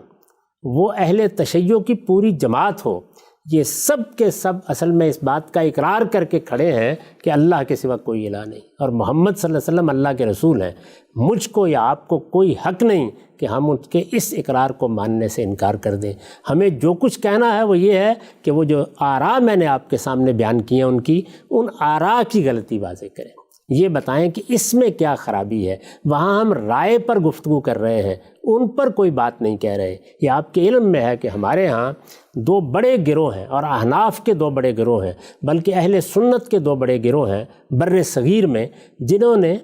وہ اہل تشیع کی پوری جماعت ہو، یہ سب کے سب اصل میں اس بات کا اقرار کر کے کھڑے ہیں کہ اللہ کے سوا کوئی الہ نہیں، اور محمد صلی اللہ علیہ وسلم اللہ کے رسول ہیں۔ مجھ کو یا آپ کو کوئی حق نہیں کہ ہم ان کے اس اقرار کو ماننے سے انکار کر دیں۔ ہمیں جو کچھ کہنا ہے وہ یہ ہے کہ وہ جو آراء میں نے آپ کے سامنے بیان کی ہیں ان آراء کی غلطی واضح کریں، یہ بتائیں کہ اس میں کیا خرابی ہے۔ وہاں ہم رائے پر گفتگو کر رہے ہیں، ان پر کوئی بات نہیں کہہ رہے۔ یہ آپ کے علم میں ہے کہ ہمارے ہاں دو بڑے گروہ ہیں، اور احناف کے دو بڑے گروہ ہیں، بلکہ اہل سنت کے دو بڑے گروہ ہیں بر صغیر میں، جنہوں نے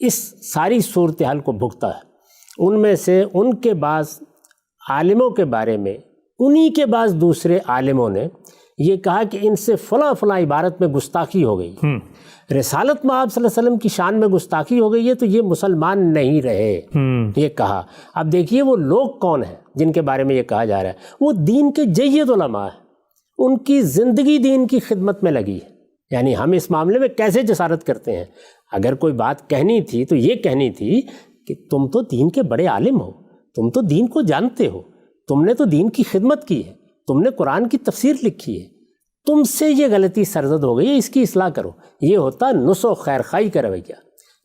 اس ساری صورتحال کو بھگتا ہے۔ ان میں سے ان کے بعض عالموں کے بارے میں انہی کے بعض دوسرے عالموں نے یہ کہا کہ ان سے فلاں فلاں عبارت میں گستاخی ہو گئی، رسالت میں آپ صلی اللہ علیہ وسلم کی شان میں گستاخی ہو گئی ہے، تو یہ مسلمان نہیں رہے، یہ کہا۔ اب دیکھیے وہ لوگ کون ہیں جن کے بارے میں یہ کہا جا رہا ہے، وہ دین کے جید علماء ہیں، ان کی زندگی دین کی خدمت میں لگی ہے۔ یعنی ہم اس معاملے میں کیسے جسارت کرتے ہیں؟ اگر کوئی بات کہنی تھی تو یہ کہنی تھی کہ تم تو دین کے بڑے عالم ہو، تم تو دین کو جانتے ہو، تم نے تو دین کی خدمت کی ہے، تم نے قرآن کی تفسیر لکھی ہے، تم سے یہ غلطی سرزد ہو گئی ہے، اس کی اصلاح کرو۔ یہ ہوتا نصح و خیر خواہی کا رویہ،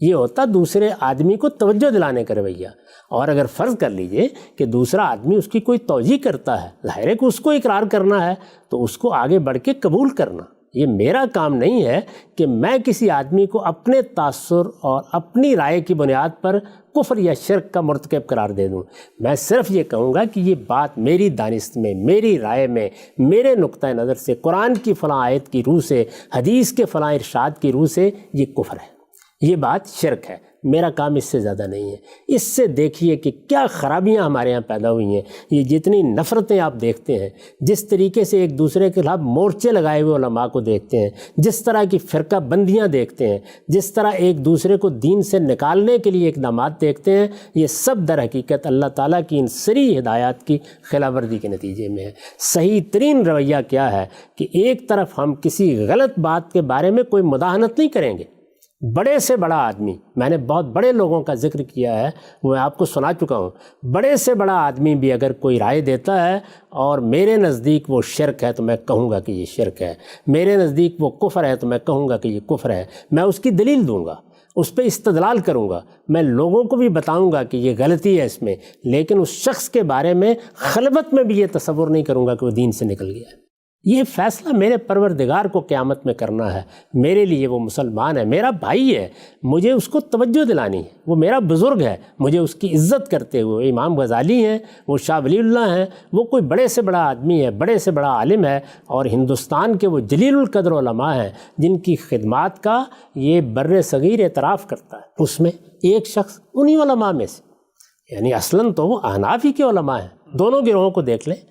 یہ ہوتا دوسرے آدمی کو توجہ دلانے کا رویہ۔ اور اگر فرض کر لیجئے کہ دوسرا آدمی اس کی کوئی توجیہ کرتا ہے، ظاہر ہے کہ اس کو اقرار کرنا ہے، تو اس کو آگے بڑھ کے قبول کرنا۔ یہ میرا کام نہیں ہے کہ میں کسی آدمی کو اپنے تاثر اور اپنی رائے کی بنیاد پر کفر یا شرک کا مرتکب قرار دے دوں۔ میں صرف یہ کہوں گا کہ یہ بات میری دانست میں، میری رائے میں، میرے نقطۂ نظر سے، قرآن کی فلاں آیت کی روح سے، حدیث کے فلاں ارشاد کی روح سے یہ کفر ہے، یہ بات شرک ہے۔ میرا کام اس سے زیادہ نہیں ہے۔ اس سے دیکھیے کہ کیا خرابیاں ہمارے یہاں پیدا ہوئی ہیں۔ یہ جتنی نفرتیں آپ دیکھتے ہیں، جس طریقے سے ایک دوسرے کے خلاف مورچے لگائے ہوئے علماء کو دیکھتے ہیں، جس طرح کی فرقہ بندیاں دیکھتے ہیں، جس طرح ایک دوسرے کو دین سے نکالنے کے لیے اقدامات دیکھتے ہیں، یہ سب در حقیقت اللہ تعالیٰ کی ان صریح ہدایات کی خلاف ورزی کے نتیجے میں ہے۔ صحیح ترین رویہ کیا ہے کہ ایک طرف ہم کسی غلط بات کے بارے میں کوئی مداہنت نہیں کریں گے۔ بڑے سے بڑا آدمی، میں نے بہت بڑے لوگوں کا ذکر کیا ہے، وہ آپ کو سنا چکا ہوں، بڑے سے بڑا آدمی بھی اگر کوئی رائے دیتا ہے اور میرے نزدیک وہ شرک ہے تو میں کہوں گا کہ یہ شرک ہے، میرے نزدیک وہ کفر ہے تو میں کہوں گا کہ یہ کفر ہے۔ میں اس کی دلیل دوں گا، اس پہ استدلال کروں گا، میں لوگوں کو بھی بتاؤں گا کہ یہ غلطی ہے اس میں، لیکن اس شخص کے بارے میں خلوت میں بھی یہ تصور نہیں کروں گا کہ وہ دین سے نکل گیا ہے۔ یہ فیصلہ میرے پروردگار کو قیامت میں کرنا ہے۔ میرے لیے وہ مسلمان ہے، میرا بھائی ہے، مجھے اس کو توجہ دلانی ہے، وہ میرا بزرگ ہے، مجھے اس کی عزت کرتے ہوئے، امام غزالی ہیں، وہ شاہ ولی اللہ ہیں، وہ کوئی بڑے سے بڑا آدمی ہے، بڑے سے بڑا عالم ہے، اور ہندوستان کے وہ جلیل القدر علماء ہیں جن کی خدمات کا یہ بر صغیر اعتراف کرتا ہے۔ اس میں ایک شخص انہی علماء میں سے، یعنی اصلاً تو وہ احناف ہی کے علماء ہیں، دونوں گروہوں کو دیکھ لیں،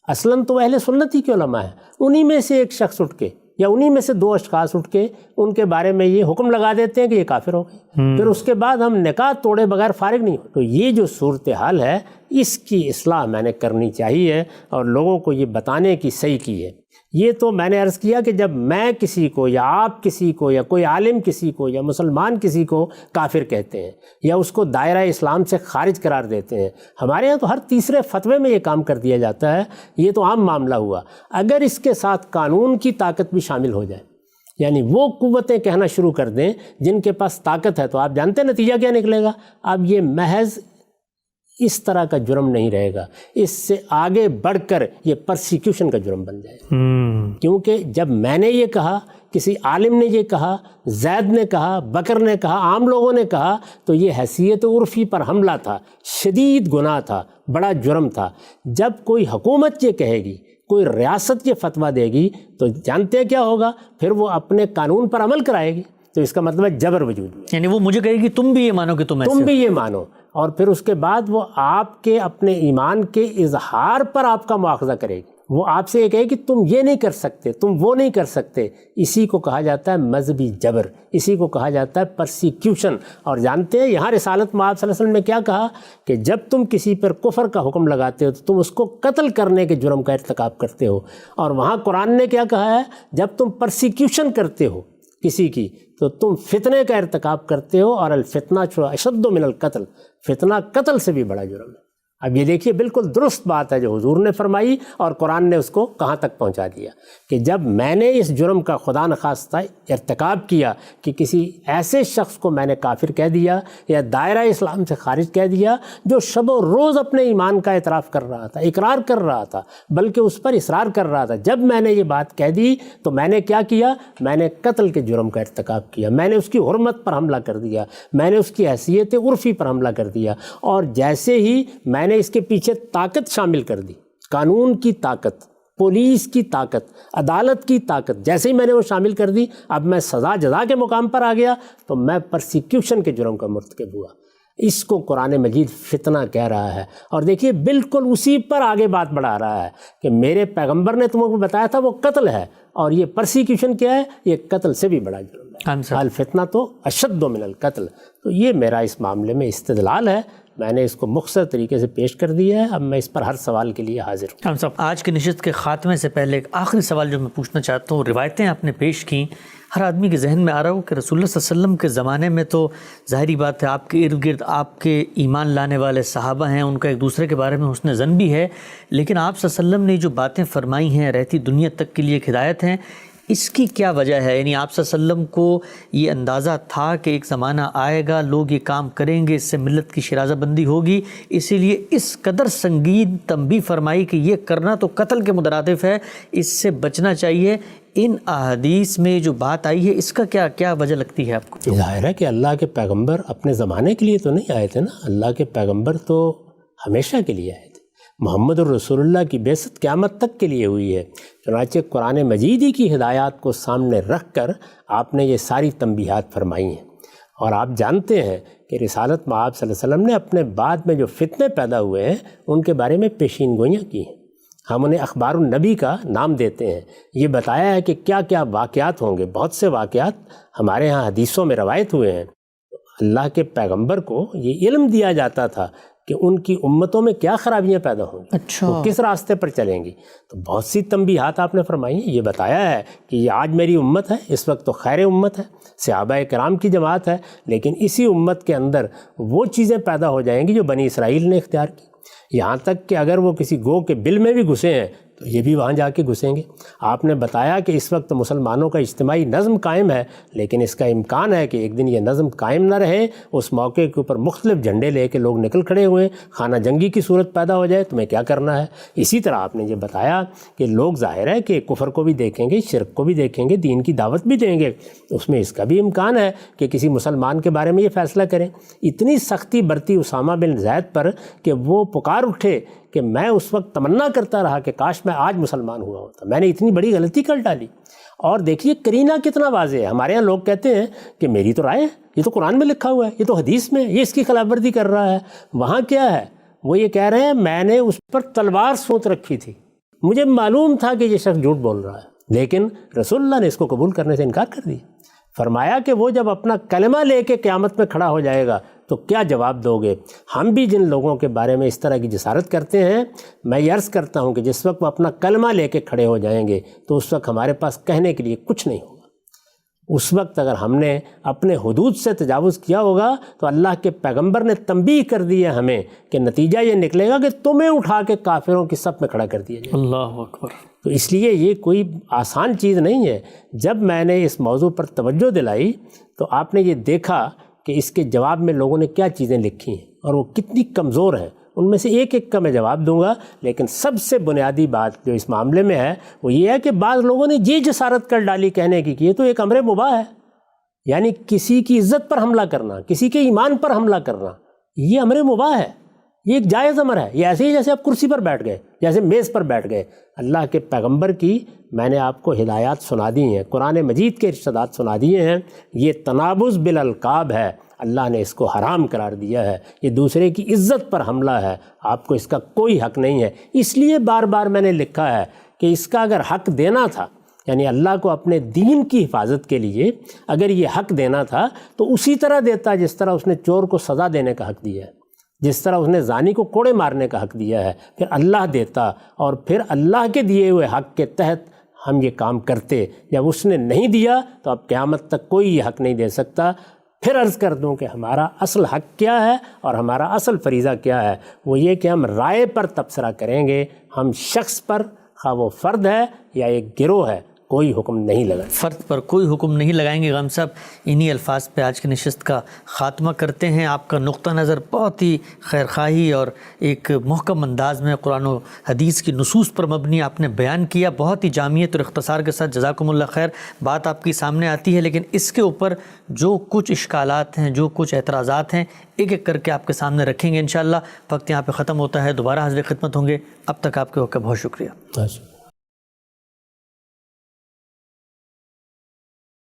اصلاً تو اہل سنت ہی کے علماء ہیں، انہی میں سے ایک شخص اٹھ کے یا انہی میں سے 2 اشخاص اٹھ کے ان کے بارے میں یہ حکم لگا دیتے ہیں کہ یہ کافر ہو گئے، پھر اس کے بعد ہم نکاح توڑے بغیر فارغ نہیں ہو۔ تو یہ جو صورتحال ہے اس کی اصلاح میں نے کرنی چاہیے اور لوگوں کو یہ بتانے کی صحیح کی ہے۔ یہ تو میں نے عرض کیا کہ جب میں کسی کو یا آپ کسی کو یا کوئی عالم کسی کو یا مسلمان کسی کو کافر کہتے ہیں یا اس کو دائرہ اسلام سے خارج قرار دیتے ہیں، ہمارے ہاں تو ہر تیسرے فتوے میں یہ کام کر دیا جاتا ہے، یہ تو عام معاملہ ہوا۔ اگر اس کے ساتھ قانون کی طاقت بھی شامل ہو جائے، یعنی وہ قوتیں کہنا شروع کر دیں جن کے پاس طاقت ہے، تو آپ جانتے ہیں نتیجہ کیا نکلے گا؟ اب یہ محض اس طرح کا جرم نہیں رہے گا، اس سے آگے بڑھ کر یہ پرسیکیوشن کا جرم بن جائے گا۔ کیونکہ جب میں نے یہ کہا، کسی عالم نے یہ کہا، زید نے کہا، بکر نے کہا، عام لوگوں نے کہا، تو یہ حیثیت عرفی پر حملہ تھا، شدید گناہ تھا، بڑا جرم تھا۔ جب کوئی حکومت یہ کہے گی، کوئی ریاست یہ فتویٰ دے گی، تو جانتے ہیں کیا ہوگا؟ پھر وہ اپنے قانون پر عمل کرائے گی، تو اس کا مطلب ہے جبر وجود میں، یعنی وہ مجھے کہے گی تم بھی یہ مانو کہ تم بھی یہ مانو، اور پھر اس کے بعد وہ آپ کے اپنے ایمان کے اظہار پر آپ کا مواخذہ کرے گی۔ وہ آپ سے یہ کہے کہ تم یہ نہیں کر سکتے، تم وہ نہیں کر سکتے۔ اسی کو کہا جاتا ہے مذہبی جبر، اسی کو کہا جاتا ہے پرسیکیوشن۔ اور جانتے ہیں یہاں رسالت مآب صلی اللہ علیہ وسلم نے کیا کہا کہ جب تم کسی پر کفر کا حکم لگاتے ہو تو تم اس کو قتل کرنے کے جرم کا ارتکاب کرتے ہو، اور وہاں قرآن نے کیا کہا ہے؟ جب تم پرسیکیوشن کرتے ہو کسی کی تو تم فتنے کا ارتکاب کرتے ہو، اور الفتنہ اشد من القتل، فتنہ قتل سے بھی بڑا جرم ہے۔ اب یہ دیکھیے بالکل درست بات ہے جو حضور نے فرمائی، اور قرآن نے اس کو کہاں تک پہنچا دیا کہ جب میں نے اس جرم کا خدا نخواستہ ارتکاب کیا کہ کسی ایسے شخص کو میں نے کافر کہہ دیا یا دائرہ اسلام سے خارج کہہ دیا جو شب و روز اپنے ایمان کا اعتراف کر رہا تھا، اقرار کر رہا تھا، بلکہ اس پر اصرار کر رہا تھا، جب میں نے یہ بات کہہ دی تو میں نے کیا کیا؟ میں نے قتل کے جرم کا ارتکاب کیا، میں نے اس کی حرمت پر حملہ کر دیا، میں نے اس کی حیثیت عرفی پر حملہ کر دیا۔ اور جیسے ہی میں نے اس کے پیچھے طاقت شامل کر دی، قانون کی طاقت، پولیس کی طاقت، عدالت کی طاقت، جیسے ہی میں نے وہ شامل کر دی، اب میں سزا جزا کے مقام پر آ گیا تو میں پرسیکیوشن کے جرم کا مرتکب ہوا۔ اس کو قرآن مجید فتنہ کہہ رہا ہے۔ اور دیکھیے بالکل اسی پر آگے بات بڑھا رہا ہے کہ میرے پیغمبر نے تم کو بتایا تھا وہ قتل ہے، اور یہ پرسیکیوشن کیا ہے؟ یہ قتل سے بھی بڑا جرم ہے۔ الفتنہ تو اشد من القتل۔ تو یہ میرا اس معاملے میں استدلال ہے، میں نے اس کو مختصر طریقے سے پیش کر دیا ہے۔ اب میں اس پر ہر سوال کے لیے حاضر ہوں۔ صاحب آج کی نشست کے خاتمے سے پہلے ایک آخری سوال جو میں پوچھنا چاہتا ہوں، روایتیں آپ نے پیش کی، ہر آدمی کے ذہن میں آ رہا ہو کہ رسول اللہ صلی اللہ علیہ وسلم کے زمانے میں تو ظاہری بات ہے آپ کے ارد گرد آپ کے ایمان لانے والے صحابہ ہیں، ان کا ایک دوسرے کے بارے میں حسن ظن بھی ہے، لیکن آپ صلی اللہ علیہ وسلم نے جو باتیں فرمائی ہیں رہتی دنیا تک کے لیے ایک ہدایت ہیں، اس کی کیا وجہ ہے؟ یعنی آپ صلی اللہ علیہ وسلم کو یہ اندازہ تھا کہ ایک زمانہ آئے گا لوگ یہ کام کریں گے، اس سے ملت کی شرازہ بندی ہوگی، اسی لیے اس قدر سنگین تنبیہ فرمائی کہ یہ کرنا تو قتل کے مترادف ہے، اس سے بچنا چاہیے۔ ان احادیث میں جو بات آئی ہے اس کا کیا وجہ لگتی ہے آپ کو؟ ظاہر ہے کہ اللہ کے پیغمبر اپنے زمانے کے لیے تو نہیں آئے تھے نا، اللہ کے پیغمبر تو ہمیشہ کے لیے آئے تھے۔ محمد الرسول اللہ کی بعثت قیامت تک کے لیے ہوئی ہے، چنانچہ قرآن مجید ہی کی ہدایات کو سامنے رکھ کر آپ نے یہ ساری تنبیہات فرمائی ہیں۔ اور آپ جانتے ہیں کہ رسالت مآب صلی اللہ علیہ وسلم نے اپنے بعد میں جو فتنے پیدا ہوئے ہیں ان کے بارے میں پیشین گوئیاں کی ہیں۔ ہم انہیں اخبار النبی کا نام دیتے ہیں۔ یہ بتایا ہے کہ کیا کیا واقعات ہوں گے، بہت سے واقعات ہمارے ہاں حدیثوں میں روایت ہوئے ہیں۔ اللہ کے پیغمبر کو یہ علم دیا جاتا تھا کہ ان کی امتوں میں کیا خرابیاں پیدا ہوں گی، وہ کس راستے پر چلیں گی۔ تو بہت سی تنبیہات آپ نے فرمائی ہیں۔ یہ بتایا ہے کہ یہ آج میری امت ہے، اس وقت تو خیر امت ہے، صحابہ کرام کی جماعت ہے، لیکن اسی امت کے اندر وہ چیزیں پیدا ہو جائیں گی جو بنی اسرائیل نے اختیار کی، یہاں تک کہ اگر وہ کسی گو کے بل میں بھی گھسے ہیں تو یہ بھی وہاں جا کے گھسیں گے۔ آپ نے بتایا کہ اس وقت مسلمانوں کا اجتماعی نظم قائم ہے، لیکن اس کا امکان ہے کہ ایک دن یہ نظم قائم نہ رہے، اس موقع کے اوپر مختلف جھنڈے لے کے لوگ نکل کھڑے ہوئے، خانہ جنگی کی صورت پیدا ہو جائے، تمہیں کیا کرنا ہے۔ اسی طرح آپ نے یہ بتایا کہ لوگ ظاہر ہے کہ کفر کو بھی دیکھیں گے، شرک کو بھی دیکھیں گے، دین کی دعوت بھی دیں گے، اس میں اس کا بھی امکان ہے کہ کسی مسلمان کے بارے میں یہ فیصلہ کریں۔ اتنی سختی برتی اسامہ بن زید پر کہ وہ پکار اٹھے کہ میں اس وقت تمنا کرتا رہا کہ کاش میں آج مسلمان ہوا ہوتا، میں نے اتنی بڑی غلطی کر ڈالی۔ اور دیکھیے کرینہ کتنا واضح ہے۔ ہمارے یہاں لوگ کہتے ہیں کہ میری تو رائے ہے، یہ تو قرآن میں لکھا ہوا ہے، یہ تو حدیث میں، یہ اس کی خلاف ورزی کر رہا ہے۔ وہاں کیا ہے؟ وہ یہ کہہ رہے ہیں میں نے اس پر تلوار سونت رکھی تھی، مجھے معلوم تھا کہ یہ شخص جھوٹ بول رہا ہے، لیکن رسول اللہ نے اس کو قبول کرنے سے انکار کر دیا. فرمایا کہ وہ جب اپنا کلمہ لے کے قیامت میں کھڑا ہو جائے گا تو کیا جواب دو گے؟ ہم بھی جن لوگوں کے بارے میں اس طرح کی جسارت کرتے ہیں، میں یہ عرض کرتا ہوں کہ جس وقت وہ اپنا کلمہ لے کے کھڑے ہو جائیں گے تو اس وقت ہمارے پاس کہنے کے لیے کچھ نہیں ہوگا. اس وقت اگر ہم نے اپنے حدود سے تجاوز کیا ہوگا تو اللہ کے پیغمبر نے تنبیہ کر دی ہے ہمیں کہ نتیجہ یہ نکلے گا کہ تمہیں اٹھا کے کافروں کی صف میں کھڑا کر دیا جائے. اللہ اکبر. تو اس لیے یہ کوئی آسان چیز نہیں ہے. جب میں نے اس موضوع پر توجہ دلائی تو آپ نے یہ دیکھا کہ اس کے جواب میں لوگوں نے کیا چیزیں لکھی ہیں اور وہ کتنی کمزور ہیں. ان میں سے ایک ایک کا میں جواب دوں گا، لیکن سب سے بنیادی بات جو اس معاملے میں ہے وہ یہ ہے کہ بعض لوگوں نے یہ جسارت کر ڈالی کہنے کی کہ یہ تو ایک امر مباح ہے، یعنی کسی کی عزت پر حملہ کرنا، کسی کے ایمان پر حملہ کرنا، یہ امر مباح ہے، یہ ایک جائز امر ہے. یہ ایسے ہی جیسے آپ کرسی پر بیٹھ گئے، جیسے میز پر بیٹھ گئے. اللہ کے پیغمبر کی میں نے آپ کو ہدایات سنا دی ہیں، قرآن مجید کے ارشادات سنا دیے ہیں. یہ تنابز بالالقاب ہے، اللہ نے اس کو حرام قرار دیا ہے. یہ دوسرے کی عزت پر حملہ ہے، آپ کو اس کا کوئی حق نہیں ہے. اس لیے بار بار میں نے لکھا ہے کہ اس کا اگر حق دینا تھا، یعنی اللہ کو اپنے دین کی حفاظت کے لیے اگر یہ حق دینا تھا تو اسی طرح دیتا جس طرح اس نے چور کو سزا دینے کا حق دیا ہے، جس طرح اس نے زانی کو کوڑے مارنے کا حق دیا ہے. پھر اللہ دیتا اور پھر اللہ کے دیے ہوئے حق کے تحت ہم یہ کام کرتے. جب اس نے نہیں دیا تو اب قیامت تک کوئی یہ حق نہیں دے سکتا. پھر عرض کر دوں کہ ہمارا اصل حق کیا ہے اور ہمارا اصل فریضہ کیا ہے. وہ یہ کہ ہم رائے پر تبصرہ کریں گے، ہم شخص پر، خواہ وہ فرد ہے یا ایک گروہ ہے، کوئی حکم نہیں لگائیں. فرد پر کوئی حکم نہیں لگائیں گے. غام صاحب، انہی الفاظ پہ آج کی نشست کا خاتمہ کرتے ہیں. آپ کا نقطہ نظر بہت ہی خیرخواہی اور ایک محکم انداز میں قرآن و حدیث کی نصوص پر مبنی آپ نے بیان کیا، بہت ہی جامعیت اور اختصار کے ساتھ. جزاکم اللہ خیر. بات آپ کی سامنے آتی ہے، لیکن اس کے اوپر جو کچھ اشکالات ہیں، جو کچھ اعتراضات ہیں، ایک ایک کر کے آپ کے سامنے رکھیں گے انشاءاللہ. وقت یہاں پہ ختم ہوتا ہے، دوبارہ حاضر خدمت ہوں گے. اب تک آپ کے وقت کا بہت شکریہ.